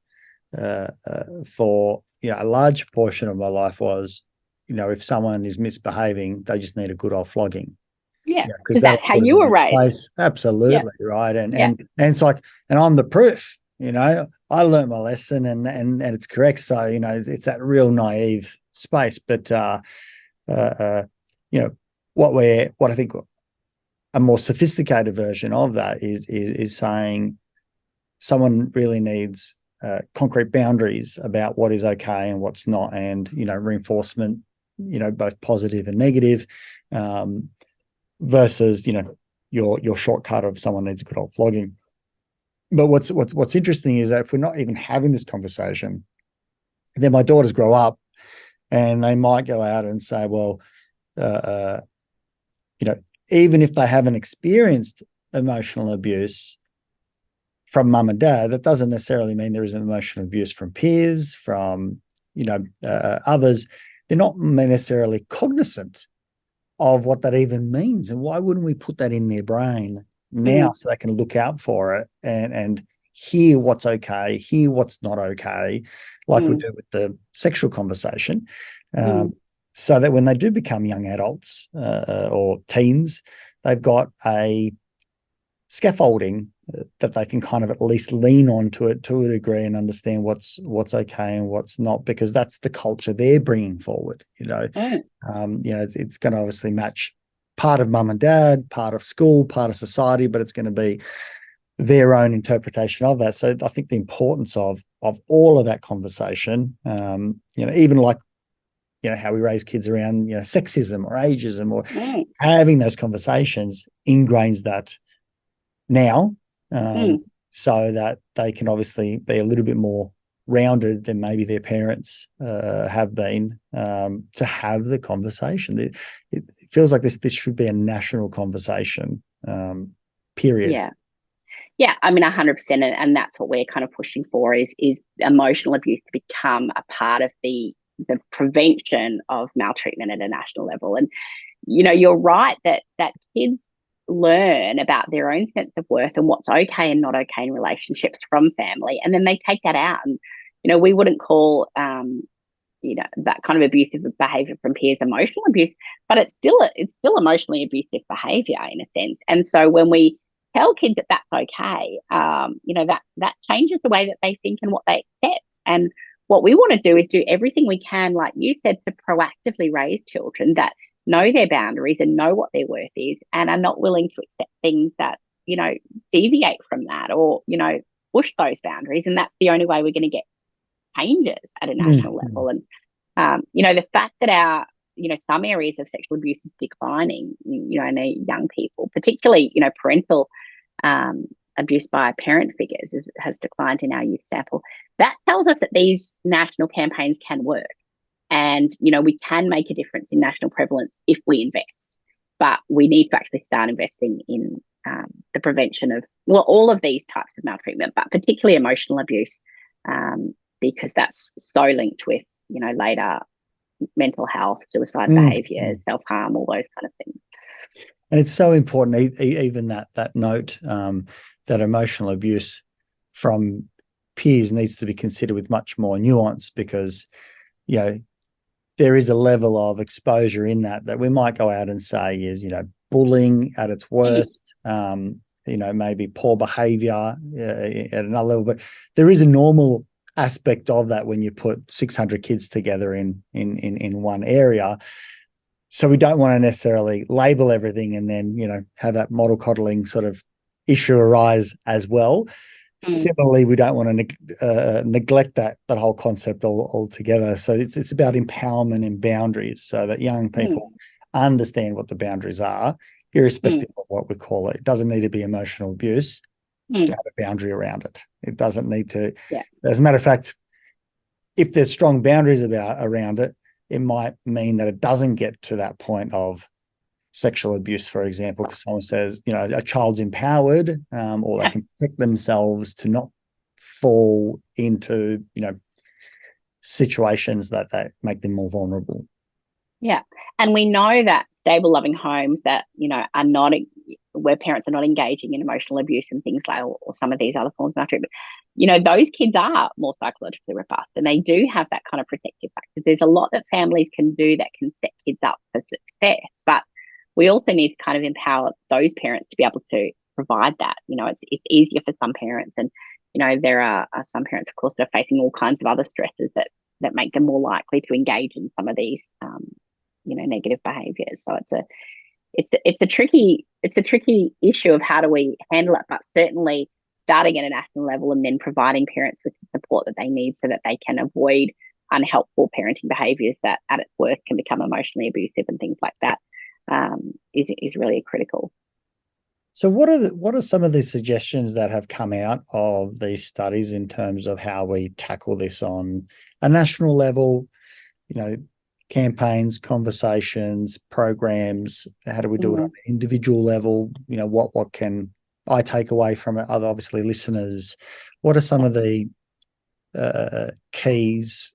for a large portion of my life was, if someone is misbehaving, they just need a good old flogging. Yeah, Because because that's how you were raised. Absolutely, yeah. right. And it's like, and I'm the proof. I learned my lesson, and it's correct. So it's that real naive space. But what I think a more sophisticated version of that is saying someone really needs concrete boundaries about what is okay and what's not, and reinforcement, both positive and negative, versus your shortcut of someone needs a good old flogging. But what's interesting is that if we're not even having this conversation, then my daughters grow up and they might go out and say, well, even if they haven't experienced emotional abuse from mum and dad, that doesn't necessarily mean there isn't emotional abuse from peers, from others. They're not necessarily cognizant of what that even means, and why wouldn't we put that in their brain now so they can look out for it and hear what's okay, hear what's not okay, like we do with the sexual conversation, so that when they do become young adults or teens, they've got a scaffolding that they can kind of at least lean on to it to a degree and understand what's okay and what's not, because that's the culture they're bringing forward. It's going to obviously match part of mum and dad, part of school, part of society, but it's going to be their own interpretation of that. So I think the importance of all of that conversation, even like how we raise kids around sexism or ageism, or having those conversations ingrains that now, so that they can obviously be a little bit more rounded than maybe their parents have been, to have the conversation. It feels like this should be a national conversation, period. Yeah, I mean, 100%, and that's what we're kind of pushing for is emotional abuse to become a part of the prevention of maltreatment at a national level. And you're right that kids learn about their own sense of worth and what's okay and not okay in relationships from family, and then they take that out. And we wouldn't call that kind of abusive behavior from peers emotional abuse, but it's still emotionally abusive behavior in a sense. And so when we tell kids that that's okay, that changes the way that they think and what they accept. And what we want to do is do everything we can, like you said, to proactively raise children that know their boundaries and know what their worth is, and are not willing to accept things that deviate from that, or push those boundaries. And that's the only way we're going to get changes at a national level. And the fact that our some areas of sexual abuse is declining, in young people, particularly parental abuse by parent figures has declined in our youth sample. That tells us that these national campaigns can work. And, we can make a difference in national prevalence if we invest. But we need to actually start investing in the prevention of, all of these types of maltreatment, but particularly emotional abuse, because that's so linked with, later mental health, suicide behaviours, self-harm, all those kind of things. And it's so important, even that note, that emotional abuse from peers needs to be considered with much more nuance, because, there is a level of exposure in that we might go out and say is, bullying at its worst, maybe poor behavior at another level. But there is a normal aspect of that when you put 600 kids together in one area. So we don't want to necessarily label everything and then, have that model coddling sort of issue arise as well. Similarly, we don't want to neglect that whole concept altogether. So it's about empowerment and boundaries, so that young people understand what the boundaries are, irrespective of what we call it. It doesn't need to be emotional abuse to have a boundary around it. It doesn't need to. Yeah. As a matter of fact, if there's strong boundaries around it, it might mean that it doesn't get to that point of sexual abuse, for example, because someone says, a child's empowered, or they can protect themselves to not fall into, situations that make them more vulnerable. Yeah. And we know that stable, loving homes that, are not where parents are not engaging in emotional abuse and things like, or some of these other forms of maltreatment, those kids are more psychologically robust and they do have that kind of protective factor. There's a lot that families can do that can set kids up for success, but we also need to kind of empower those parents to be able to provide that. It's easier for some parents, and there are some parents, of course, that are facing all kinds of other stresses that make them more likely to engage in some of these negative behaviors. So it's a tricky issue of how do we handle it, but certainly starting at a national level and then providing parents with the support that they need so that they can avoid unhelpful parenting behaviors that at its worst can become emotionally abusive and things like that is really critical. So what are some of the suggestions that have come out of these studies in terms of how we tackle this on a national level, campaigns, conversations, programs? How do we do it on an individual level? What can I take away from it? Other obviously listeners, what are some of the keys,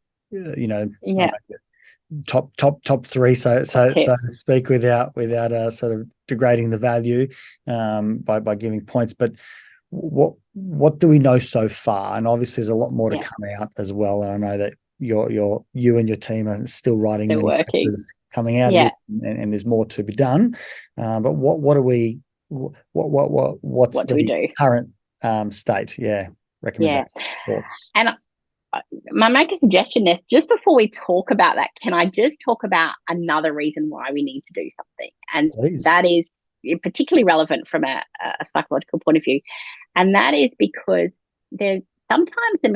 top three, so to speak, without sort of degrading the value by giving points. But what do we know so far? And obviously there's a lot more to come out as well. And I know that you and your team are still writing many papers coming out of this, and there's more to be done. But what do we what's the current state? Recommendations, thoughts. And I make a suggestion there. Just before we talk about that, can I just talk about another reason why we need to do something? And Please. That is particularly relevant from a psychological point of view. And that is because there's sometimes the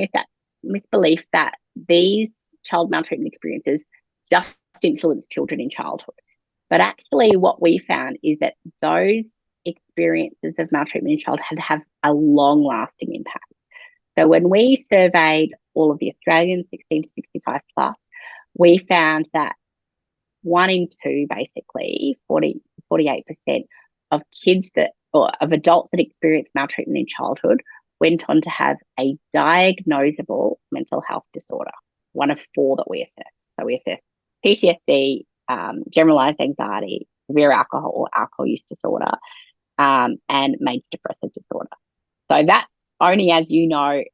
misbelief that these child maltreatment experiences just influence children in childhood. But actually what we found is that those experiences of maltreatment in childhood have a long-lasting impact. So when we surveyed all of the Australians 16 to 65 plus, we found that 1 in 2, basically 48% of of adults that experienced maltreatment in childhood went on to have a diagnosable mental health disorder, one of 4 that we assessed. So we assessed PTSD, generalized anxiety, severe alcohol or alcohol use disorder, and major depressive disorder. So that's only, as you know, a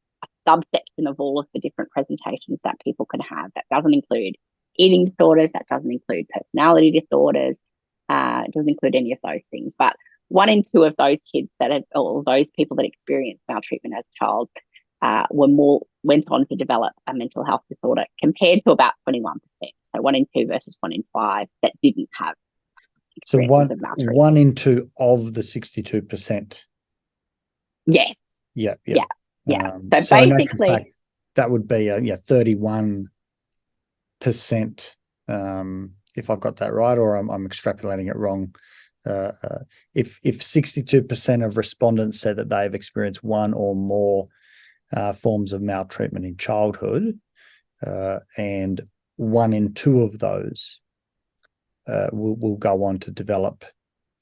subsection of all of the different presentations that people can have. That doesn't include eating disorders, that doesn't include personality disorders, it doesn't include any of those things. But 1 in 2 of those kids or those people that experienced maltreatment as a child went on to develop a mental health disorder, compared to about 21%. So 1 in 2 versus 1 in 5 that didn't have experiences of maltreatment. 1 in 2 of the 62%. Yes. Yeah. So basically, fact, that would be 31%. If I've got that right, or I'm extrapolating it wrong. If 62% of respondents said that they've experienced 1 or more forms of maltreatment in childhood, and 1 in 2 of those will go on to develop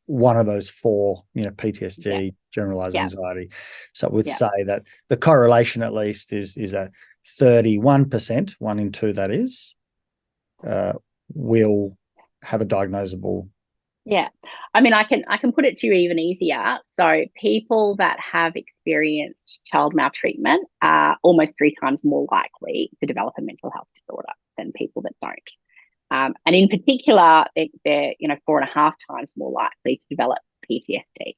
one of those 4, PTSD, generalized anxiety. So it would say that the correlation at least is a 31%, 1 in 2 that is, will have a diagnosable. Yeah. I mean, I can put it to you even easier. So people that have experienced child maltreatment are almost 3 times more likely to develop a mental health disorder than people that don't. And in particular, they're 4.5 times more likely to develop PTSD.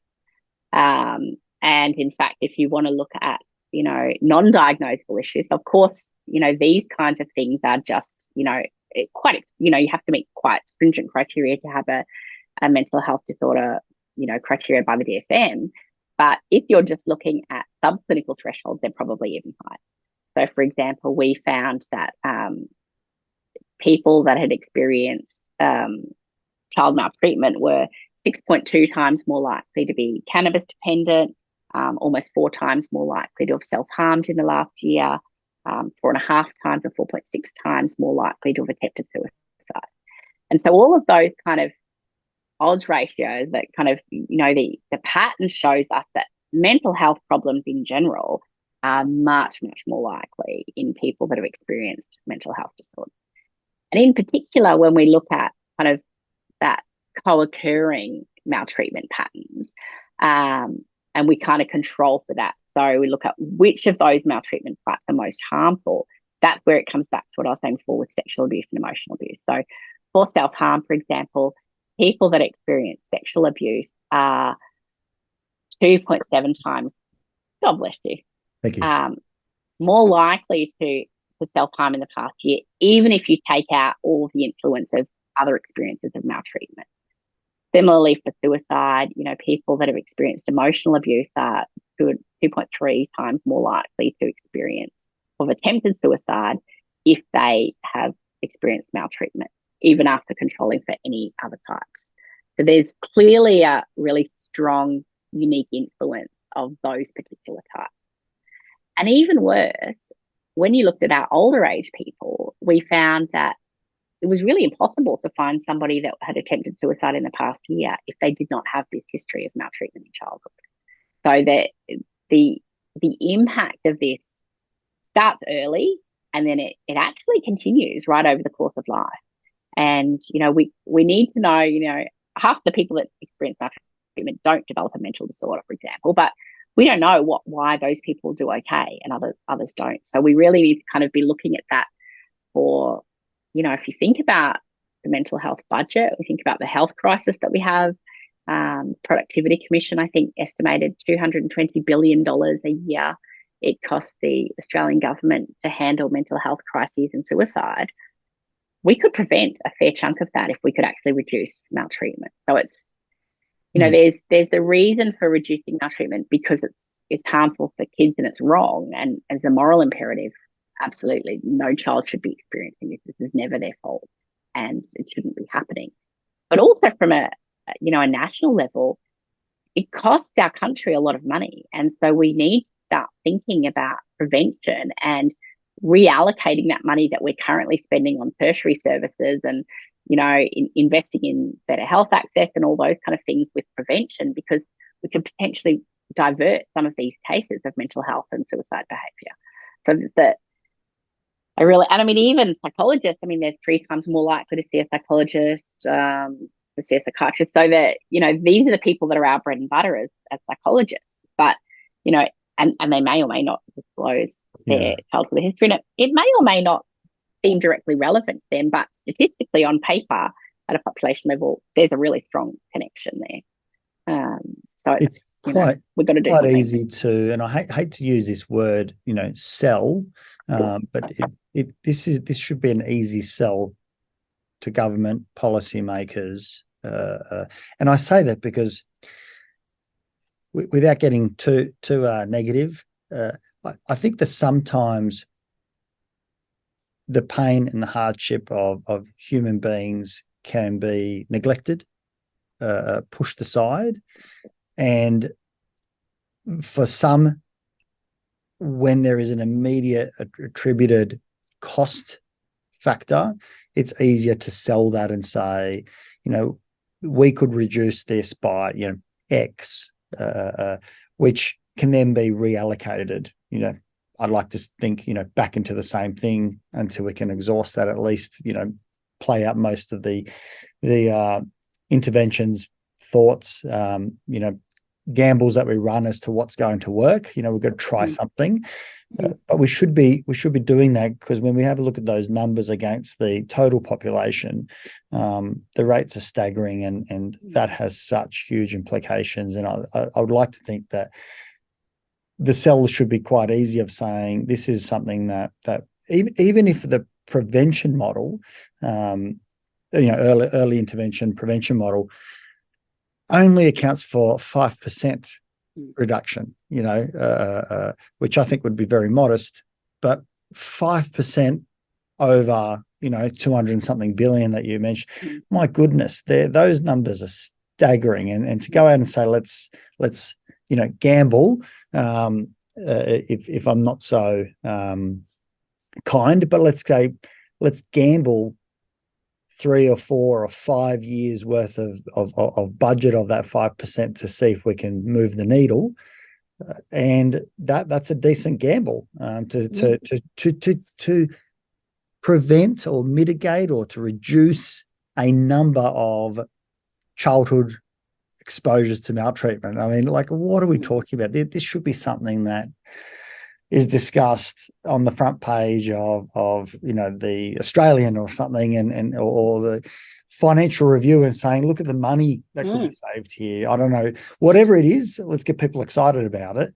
And in fact, if you want to look at, non-diagnosable issues, of course, these kinds of things are just, quite, you have to meet quite stringent criteria to have a mental health disorder, criteria by the DSM. But if you're just looking at subclinical thresholds, they're probably even higher. So, for example, we found that people that had experienced child maltreatment were 6.2 times more likely to be cannabis dependent, almost 4 times more likely to have self-harmed in the last year, 4.5 times or 4.6 times more likely to have attempted suicide. And so all of those kind of odds ratios that kind of, the pattern shows us that mental health problems in general are much, much more likely in people that have experienced mental health disorders. And in particular, when we look at kind of that co-occurring maltreatment patterns. And we kind of control for that. So we look at which of those maltreatment types are most harmful. That's where it comes back to what I was saying before with sexual abuse and emotional abuse. So for self-harm, for example, people that experience sexual abuse are 2.7 times, God bless you, Thank you. more likely to self-harm in the past year, even if you take out all of the influence of other experiences of maltreatment. Similarly, for suicide, people that have experienced emotional abuse are 2.3 times more likely to experience of attempted suicide if they have experienced maltreatment, even after controlling for any other types. So there's clearly a really strong, unique influence of those particular types. And even worse, when you looked at our older age people, we found that it was really impossible to find somebody that had attempted suicide in the past year if they did not have this history of maltreatment in childhood. So that the impact of this starts early, and then it actually continues right over the course of life. And we need to know, half the people that experience maltreatment don't develop a mental disorder, for example, but we don't know why those people do okay and others don't. So we really need to kind of be looking at that for, if you think about the mental health budget, we think about the health crisis that we have. Productivity Commission, I think, estimated $220 billion a year it costs the Australian government to handle mental health crises and suicide. We could prevent a fair chunk of that if we could actually reduce maltreatment. So it's, there's the reason for reducing maltreatment because it's harmful for kids and it's wrong. And as a moral imperative, absolutely, no child should be experiencing this. This is never their fault and it shouldn't be happening. But also from a national level, it costs our country a lot of money. And so we need to start thinking about prevention and reallocating that money that we're currently spending on tertiary services and, investing in better health access and all those kind of things with prevention, because we could potentially divert some of these cases of mental health and suicide behaviour. So that even psychologists, they're 3 times more likely to see a psychologist, to see a psychiatrist. So that, these are the people that are our bread and butter as psychologists. But, and they may or may not disclose their childhood history. And it may or may not seem directly relevant to them, but statistically on paper at a population level, there's a really strong connection there. So it's quite, we've got to do quite something. easy to, and I hate to use this word, sell, but this should be an easy sell to government policymakers. And I say that because without getting too negative, I think that sometimes the pain and the hardship of human beings can be neglected, pushed aside. And for some, when there is an immediate attributed cost factor, it's easier to sell that and say, we could reduce this by, X, which can then be reallocated, I'd like to think, back into the same thing until we can exhaust that, at least, play out most of the interventions, thoughts, gambles that we run as to what's going to work. We've got to try something, but we should be doing that, because when we have a look at those numbers against the total population, the rates are staggering, and that has such huge implications. And I would like to think that the sell should be quite easy, of saying this is something that even if the prevention model, early intervention prevention model only accounts for 5% reduction, which I think would be very modest, but 5% over, 200 and something billion that you mentioned, my goodness, those numbers are staggering. And to go out and say, let's gamble, if I'm not so kind, but let's gamble 3 or 4 or 5 years worth of budget of that 5% to see if we can move the needle, and that's a decent gamble to prevent or mitigate or to reduce a number of childhood exposures to maltreatment. I mean, like, what are we talking about? This should be something that is discussed on the front page of the Australian or something, or the Financial Review, and saying, look at the money that could be saved here. I don't know, whatever it is, let's get people excited about it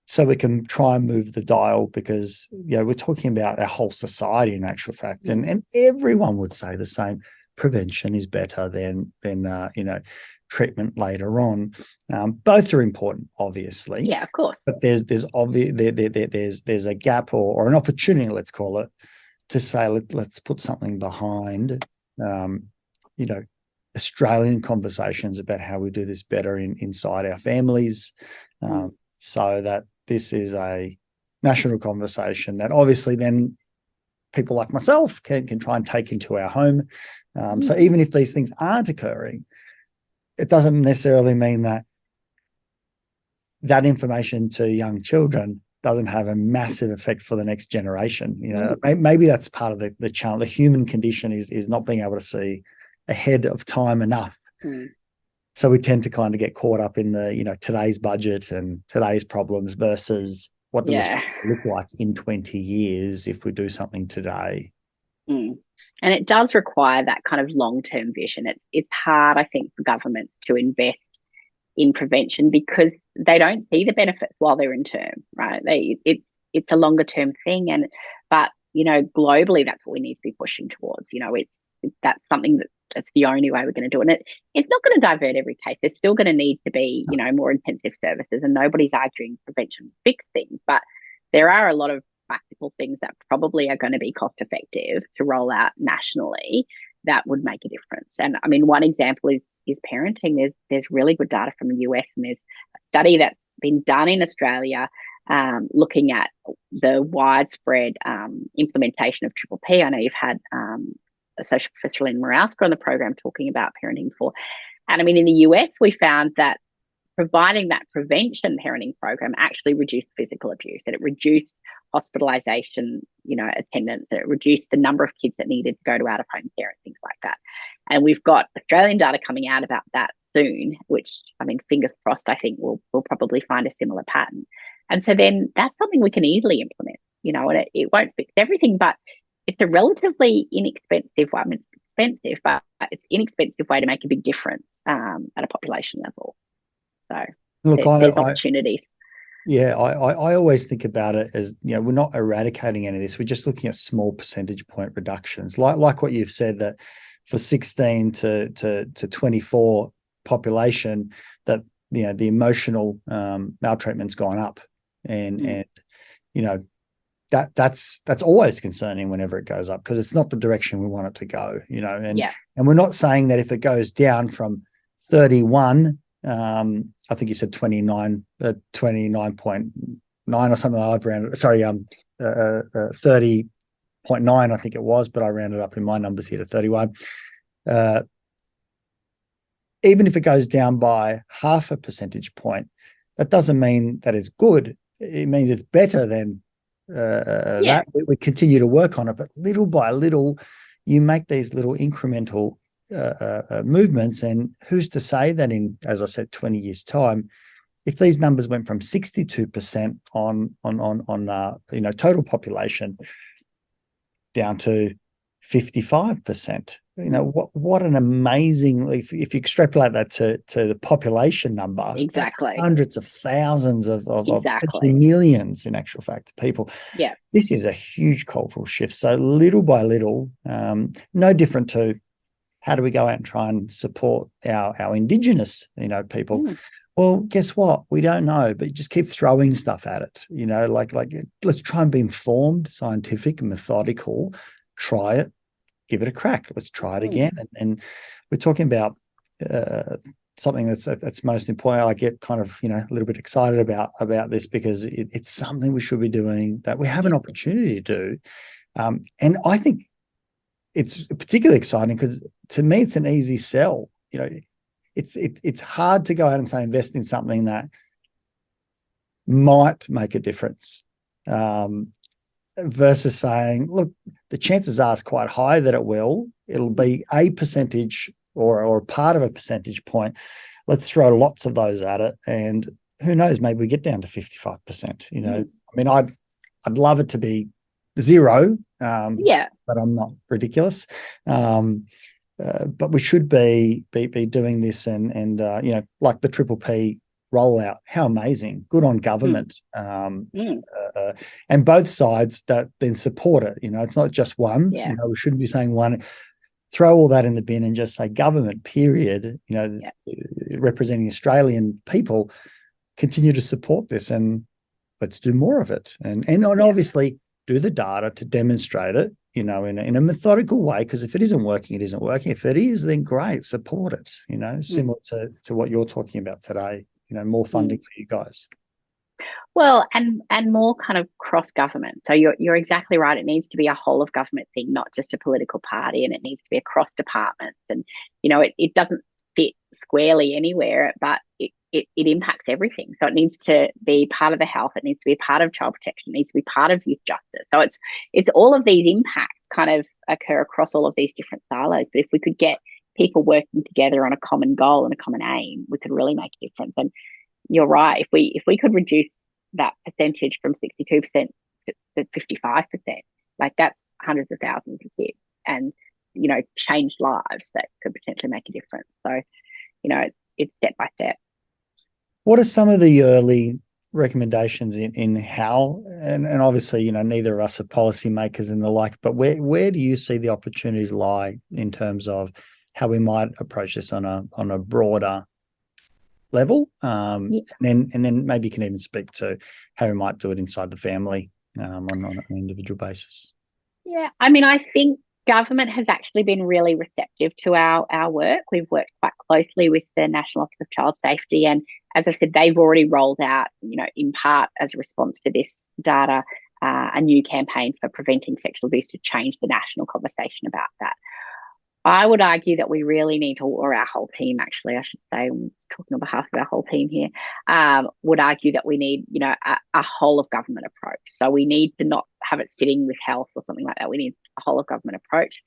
so we can try and move the dial, because we're talking about our whole society in actual fact, and everyone would say the same. Prevention is better than treatment later on. Both are important, obviously. Yeah, of course. But there's a gap or an opportunity, let's call it, to say let's put something behind Australian conversations about how we do this better inside our families, so that this is a national conversation that obviously then people like myself can try and take into our home. So even if these things aren't occurring, it doesn't necessarily mean that information to young children doesn't have a massive effect for the next generation. Maybe that's part of the challenge. The human condition is not being able to see ahead of time enough. So we tend to kind of get caught up in the, today's budget and today's problems versus what does it look like in 20 years if we do something today. And it does require that kind of long-term vision. It's hard, I think, for governments to invest in prevention because they don't see the benefits while they're in term, right? It's a longer-term thing, but globally, that's what we need to be pushing towards. That's something that's the only way we're going to do it. And it's not going to divert every case. There's still going to need to be, more intensive services, and nobody's arguing prevention fix things, but there are a lot of practical things that probably are going to be cost effective to roll out nationally that would make a difference. And I mean, one example is parenting. There's really good data from the US, and there's a study that's been done in Australia looking at the widespread implementation of Triple P. I know you've had Associate Professor Lynn Morawska on the program talking about parenting before. And I mean, in the US, we found that providing that prevention parenting program actually reduced physical abuse, and it reduced hospitalization, attendance, and it reduced the number of kids that needed to go to out-of-home care and things like that. And we've got Australian data coming out about that soon, which, I mean, fingers crossed, I think we'll probably find a similar pattern. And so then that's something we can easily implement, and it won't fix everything, but it's a relatively inexpensive way. I mean, it's expensive, but it's inexpensive way to make a big difference at a population level. So look, there's opportunities. I always think about it as, we're not eradicating any of this. We're just looking at small percentage point reductions, like what you've said, that for 16 to 24 population, that the emotional maltreatment's gone up, and that's always concerning whenever it goes up, because it's not the direction we want it to go. And we're not saying that if it goes down from 31. I think you said 29.9 or something. I've rounded. Sorry, 30.9. I think it was, but I rounded up in my numbers here to 31. Even if it goes down by half a percentage point, that doesn't mean that it's good. It means it's better than that. We continue to work on it, but little by little, you make these little incremental movements, and who's to say that in, as I said, 20 years' time, if these numbers went from 62% on total population down to 55%, what an amazing, if you extrapolate that to the population number, exactly, hundreds of thousands of potentially millions, in actual fact, people. Yeah, this is a huge cultural shift. So little by little, no different to how do we go out and try and support our Indigenous, people? Well, guess what? We don't know, but just keep throwing stuff at it. Like let's try and be informed, scientific, and methodical. Try it, give it a crack. Let's try it again. And we're talking about something that's most important. I get kind of a little bit excited about this because it's something we should be doing, that we have an opportunity to do, and I think it's particularly exciting because, to me, it's an easy sell. It's hard to go out and say invest in something that might make a difference, versus saying, look, the chances are it's quite high that it will. It'll be a percentage or part of a percentage point. let's throw lots of those at it, and who knows, maybe we get down to 55%. You know, I mean, I'd love it to be zero, but I'm not ridiculous. But we should be doing this, and you know, like the Triple P rollout. How amazing! Good on government, and both sides that then support it. You know, it's not just one. You know, we shouldn't be saying one. Throw all that in the bin and just say government. Period. You know, representing Australian people, continue to support this, and let's do more of it. And obviously do the data to demonstrate it, you know, in a methodical way, because if it isn't working, it isn't working. If it is, then great, support it, you know, similar to what you're talking about today, you know, more funding for you guys. Well, and more kind of cross-government. So you're exactly right. It needs to be a whole of government thing, not just a political party, and it needs to be across departments. And, you know, it doesn't fit squarely anywhere, but it impacts everything. So it needs to be part of the health. It needs to be part of child protection. It needs to be part of youth justice. So it's all of these impacts kind of occur across all of these different silos. But if we could get people working together on a common goal and a common aim, we could really make a difference. And you're right. If we could reduce that percentage from 62% to 55%, like that's hundreds of thousands of kids, and, you know, change lives that could potentially make a difference. So, you know, it's step by step. What are some of the early recommendations in how, and obviously, you know, neither of us are policymakers and the like, but where do you see the opportunities lie in terms of how we might approach this on a broader level? And then maybe you can even speak to how we might do it inside the family on an individual basis. Yeah, I mean, I think government has actually been really receptive to our work. We've worked quite closely with the National Office of Child Safety, and as I said, they've already rolled out, you know, in part as a response to this data, a new campaign for preventing sexual abuse to change the national conversation about that. I would argue that we really need to, or our whole team, actually, I should say, I'm talking on behalf of our whole team here, would argue that we need, you know, a whole of government approach. So we need to not have it sitting with health or something like that. We need a whole of government approach.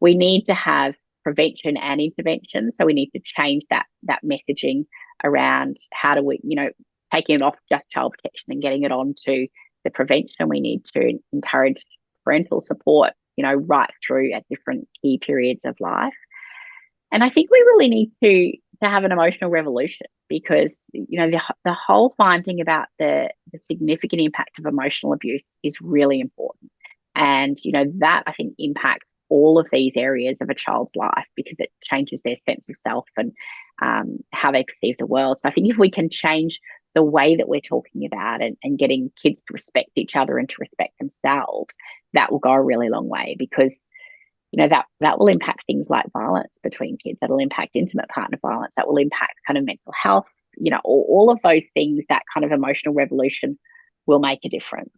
We need to have prevention and intervention. So we need to change that messaging around how do we, you know, taking it off just child protection and getting it on to the prevention. We need to encourage parental support, you know, right through at different key periods of life. And I think we really need to have an emotional revolution, because, you know, the whole finding about the significant impact of emotional abuse is really important. And, you know, that I think impacts all of these areas of a child's life, because it changes their sense of self and how they perceive the world. So I think if we can change the way that we're talking about and getting kids to respect each other and to respect themselves, that will go a really long way, because, you know, that will impact things like violence between kids. That will impact intimate partner violence. That will impact kind of mental health. You know, all of those things, that kind of emotional revolution will make a difference.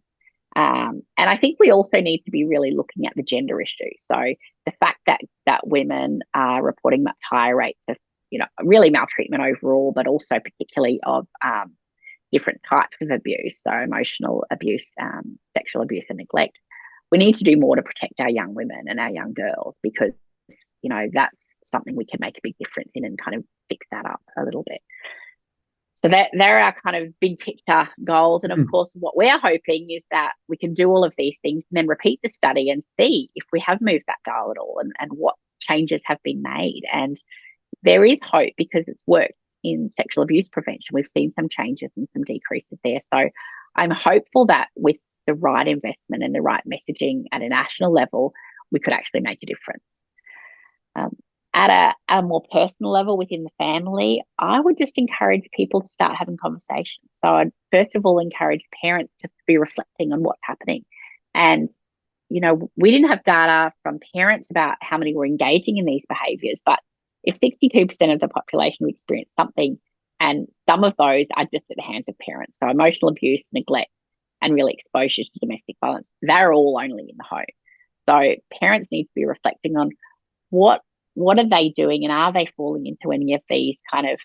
And I think we also need to be really looking at the gender issue. So the fact that women are reporting much higher rates of, you know, really maltreatment overall, but also particularly of different types of abuse, so emotional abuse, sexual abuse and neglect. We need to do more to protect our young women and our young girls, because, you know, that's something we can make a big difference in and kind of fix that up a little bit. So there are kind of big picture goals. And of course, what we're hoping is that we can do all of these things and then repeat the study and see if we have moved that dial at all, and what changes have been made. And there is hope, because it's worked in sexual abuse prevention. We've seen some changes and some decreases there. So I'm hopeful that with the right investment and the right messaging at a national level, we could actually make a difference. At a more personal level within the family, I would just encourage people to start having conversations. So I'd first of all encourage parents to be reflecting on what's happening. And, you know, we didn't have data from parents about how many were engaging in these behaviours, but if 62% of the population would experience something, and some of those are just at the hands of parents, so emotional abuse, neglect, and really exposure to domestic violence, they're all only in the home. So parents need to be reflecting on what are they doing, and are they falling into any of these kind of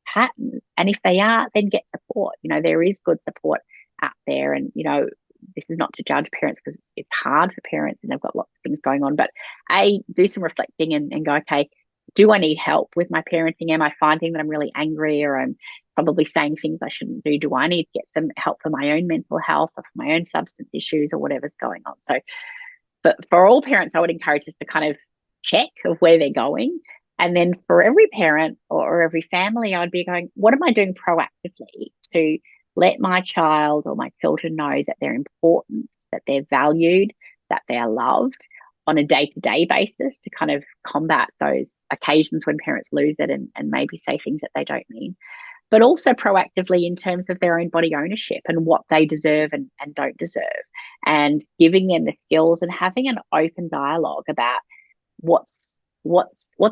patterns? And if they are, then get support. You know, there is good support out there, and, you know, this is not to judge parents, because it's hard for parents and they've got lots of things going on, but do some reflecting and go, okay, do I need help with my parenting? Am I finding that I'm really angry, or I'm probably saying things I shouldn't do? Do I need to get some help for my own mental health or for my own substance issues or whatever's going on? So, but for all parents, I would encourage us to kind of check of where they're going. And then for every parent or every family, I'd be going, what am I doing proactively to let my child or my children know that they're important, that they're valued, that they are loved on a day-to-day basis, to kind of combat those occasions when parents lose it and maybe say things that they don't mean, but also proactively in terms of their own body ownership and what they deserve and don't deserve, and giving them the skills and having an open dialogue about what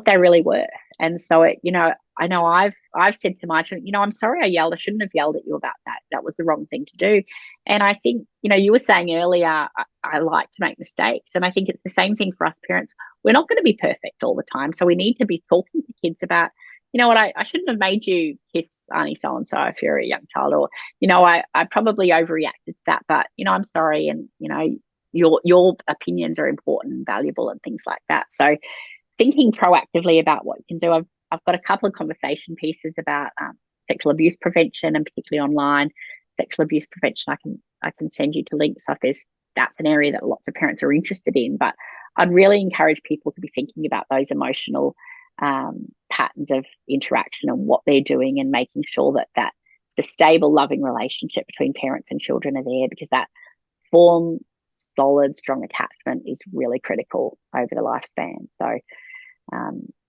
they're really worth. And so I know I've said to my children, I'm sorry I yelled. I shouldn't have yelled at you about that. That was the wrong thing to do. And I think, you were saying earlier, I like to make mistakes. And I think it's the same thing for us parents. We're not going to be perfect all the time. So we need to be talking to kids about, I shouldn't have made you kiss Auntie so-and-so if you're a young child, or, I probably overreacted to that, but, I'm sorry. And, your opinions are important and valuable and things like that. So thinking proactively about what you can do. I've got a couple of conversation pieces about sexual abuse prevention, and particularly online sexual abuse prevention. I can send you to links if that's an area that lots of parents are interested in. But I'd really encourage people to be thinking about those emotional patterns of interaction and what they're doing, and making sure that the stable, loving relationship between parents and children are there, because that form solid, strong attachment is really critical over the lifespan. So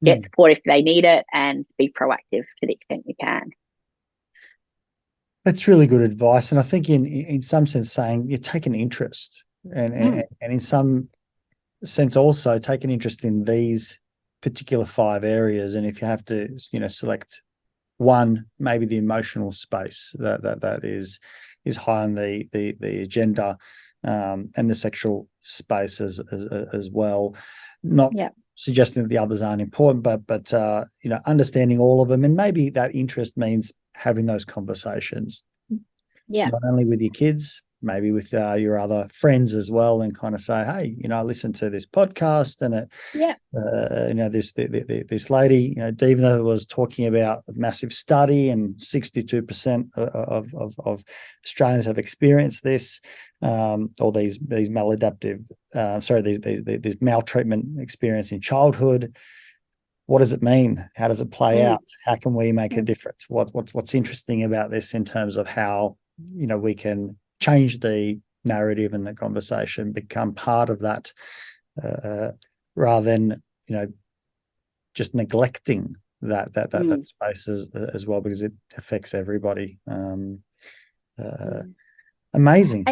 get support if they need it, and be proactive to the extent you can. That's really good advice. And I think in some sense saying you take an interest, and in some sense also take an interest in these particular 5 areas. And if you have to, select one, maybe the emotional space that is high on the agenda, and the sexual space as well. Not suggesting that the others aren't important, but understanding all of them, and maybe that interest means having those conversations, not only with your kids, maybe with your other friends as well, and kind of say, hey, I listened to this podcast, and this lady, Divna, was talking about a massive study, and 62% of Australians have experienced this, or these maladaptive, these maltreatment experience in childhood. What does it mean? How does it play out? How can we make a difference? What's interesting about this in terms of how we can change the narrative and the conversation, become part of that, rather than just neglecting that space as well, because it affects everybody. Amazing,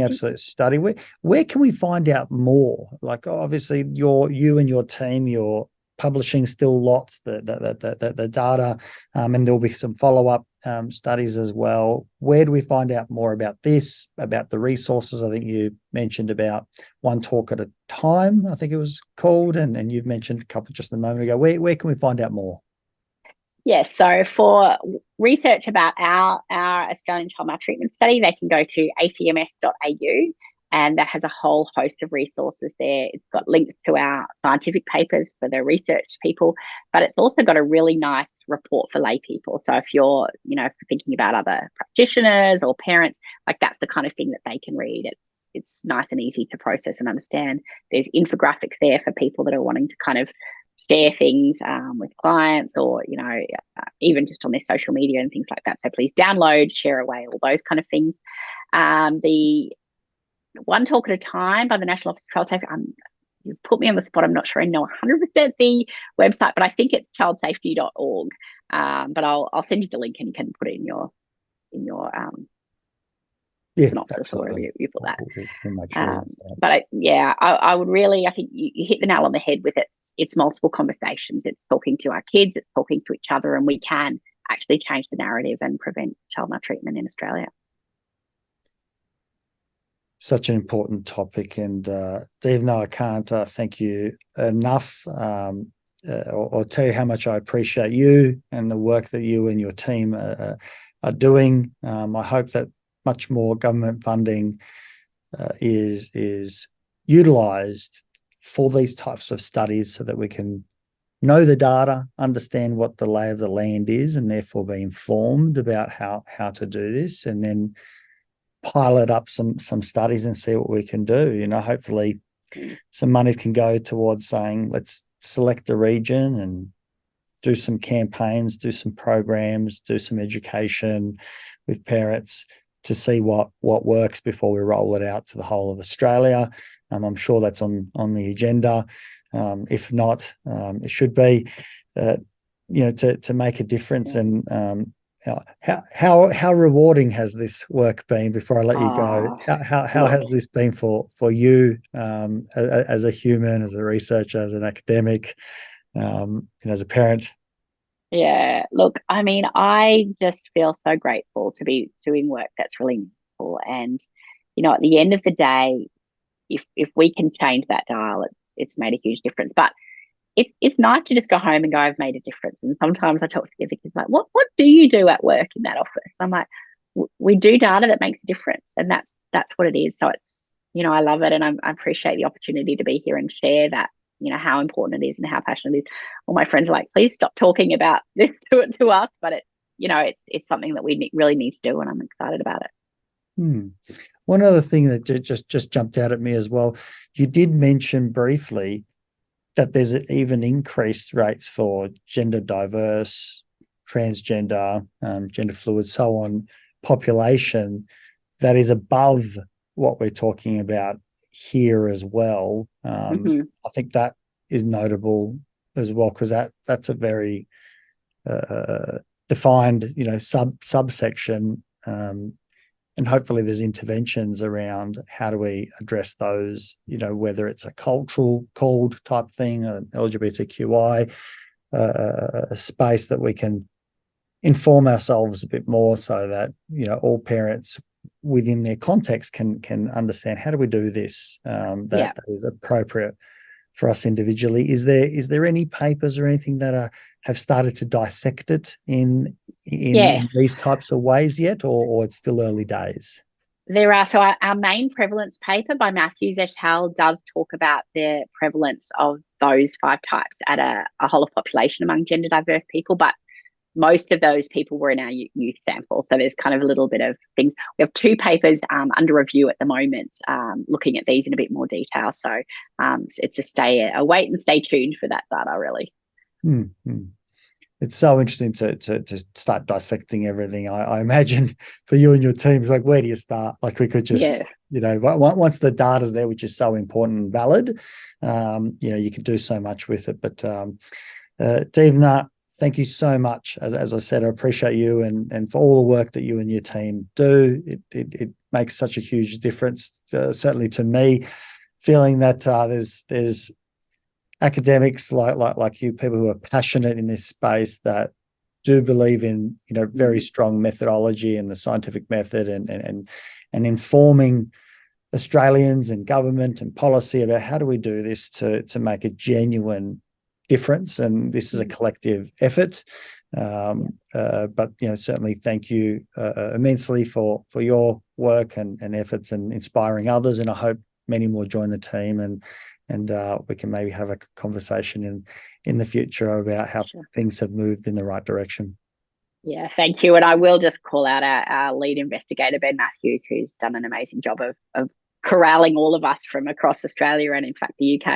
absolute study. Where can we find out more? Like, obviously, you and your team, you're publishing still lots the data, and there'll be some follow-up studies as well. Where do we find out more about this, about the resources? I think you mentioned about One Talk at a Time, I think it was called, and you've mentioned a couple just a moment ago. Where can we find out more? Yes, so for research about our Australian Child Maltreatment Study, they can go to acms.au, and that has a whole host of resources there. It's got links to our scientific papers for the research people, but it's also got a really nice report for lay people. So if you're, if you're thinking about other practitioners or parents, like that's the kind of thing that they can read. It's nice and easy to process and understand. There's infographics there for people that are wanting to kind of share things with clients, or, even just on their social media and things like that. So please download, share away, all those kind of things. The One Talk at a Time by the National Office of Child Safety. You put me on the spot. I'm not sure I know 100% the website, but I think it's childsafety.org. But I'll send you the link, and you can put it in your synopsis, absolutely, or wherever you put that. We'll make sure but I would really, I think you hit the nail on the head with it. It's multiple conversations. It's talking to our kids. It's talking to each other, and we can actually change the narrative and prevent child maltreatment in Australia. Such an important topic, and Divna, I can't thank you enough, or tell you how much I appreciate you and the work that you and your team are doing. I hope that much more government funding is utilised for these types of studies, so that we can know the data, understand what the lay of the land is, and therefore be informed about how to do this, and then pilot up some studies and see what we can do. Hopefully some monies can go towards saying, let's select a region and do some campaigns, do some programs, do some education with parents to see what works before we roll it out to the whole of Australia. I'm sure that's on the agenda. If not, it should be, to make a difference. And how rewarding has this work been? Before I let you go, how has this been for you, as a human, as a researcher, as an academic, and as a parent? Yeah, look, I mean, I just feel so grateful to be doing work that's really meaningful. And, at the end of the day, if we can change that dial, it's made a huge difference. But it's nice to just go home and go, I've made a difference. And sometimes I talk to the other kids like, what do you do at work in that office? I'm like, we do data that makes a difference, and that's what it is. So it's, I love it, and I appreciate the opportunity to be here and share that, how important it is and how passionate it is. All my friends are like, please stop talking about this to us, but it's something that we really need to do, and I'm excited about it. One other thing that just jumped out at me as well, you did mention briefly that there's even increased rates for gender diverse, transgender, gender fluid, so on, population that is above what we're talking about here as well. I think that is notable as well, because that's a very defined, subsection, and hopefully there's interventions around how do we address those, whether it's a cultural called type thing, an LGBTQI space that we can inform ourselves a bit more, so that, all parents within their context can understand, how do we do this that is appropriate for us individually. Is there any papers or anything that have started to dissect it in these types of ways yet, or it's still early days? There are. So our main prevalence paper by Matthews et al. Does talk about the prevalence of those 5 types at a whole of population among gender diverse people, but most of those people were in our youth sample. So there's kind of a little bit of things. We have 2 papers under review at the moment, looking at these in a bit more detail. So it's a wait and stay tuned for that data, really. It's so interesting to start dissecting everything. I imagine for you and your team, it's like, where do you start? Like, we could just, once the data's there, which is so important and valid, you can do so much with it. But Divna, thank you so much. As I said, I appreciate you and for all the work that you and your team do. It makes such a huge difference, certainly to me, feeling that there's academics like you, people who are passionate in this space, that do believe in very strong methodology and the scientific method, and informing Australians and government and policy about how do we do this to make a genuine difference. And this is a collective effort, but certainly thank you immensely for your work and efforts and inspiring others, and I hope many more join the team, and we can maybe have a conversation in the future about how things have moved in the right direction. Yeah, thank you. And I will just call out our lead investigator, Ben Matthews, who's done an amazing job of corralling all of us from across Australia, and in fact the UK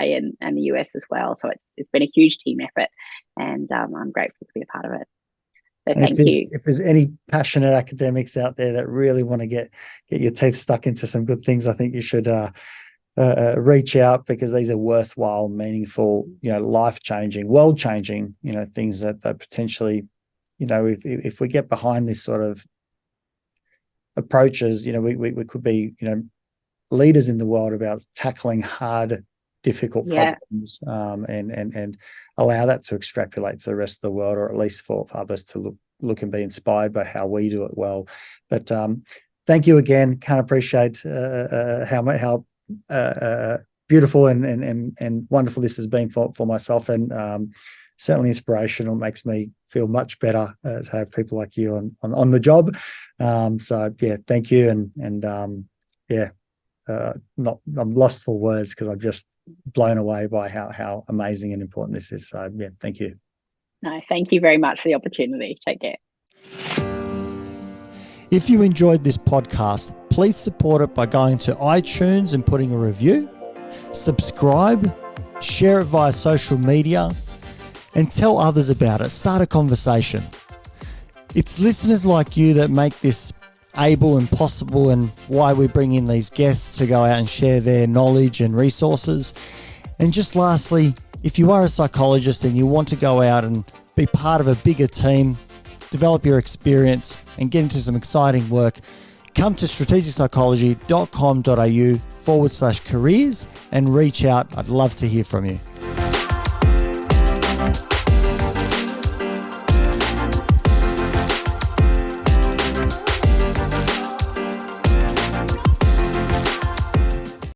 and the US as well. So it's been a huge team effort, and I'm grateful to be a part of it. So thank you. If there's any passionate academics out there that really want to get your teeth stuck into some good things, I think you should reach out, because these are worthwhile, meaningful, life-changing, world-changing, things that potentially, if we get behind this sort of approaches, we could be, leaders in the world about tackling hard, difficult problems, and allow that to extrapolate to the rest of the world, or at least for others to look and be inspired by how we do it well. But thank you again. Can't appreciate how beautiful and wonderful this has been for myself, and certainly inspirational. It makes me feel much better to have people like you on the job. So yeah, thank you, and I'm lost for words because I'm just blown away by how amazing and important this is. So yeah, thank you. No, thank you very much for the opportunity. Take care. If you enjoyed this podcast, please support it by going to iTunes and putting a review, subscribe, share it via social media, and tell others about it. Start a conversation. It's listeners like you that make this able and possible, and why we bring in these guests to go out and share their knowledge and resources. And just lastly, if you are a psychologist and you want to go out and be part of a bigger team, develop your experience and get into some exciting work, come to strategicpsychology.com.au/careers and reach out. I'd love to hear from you.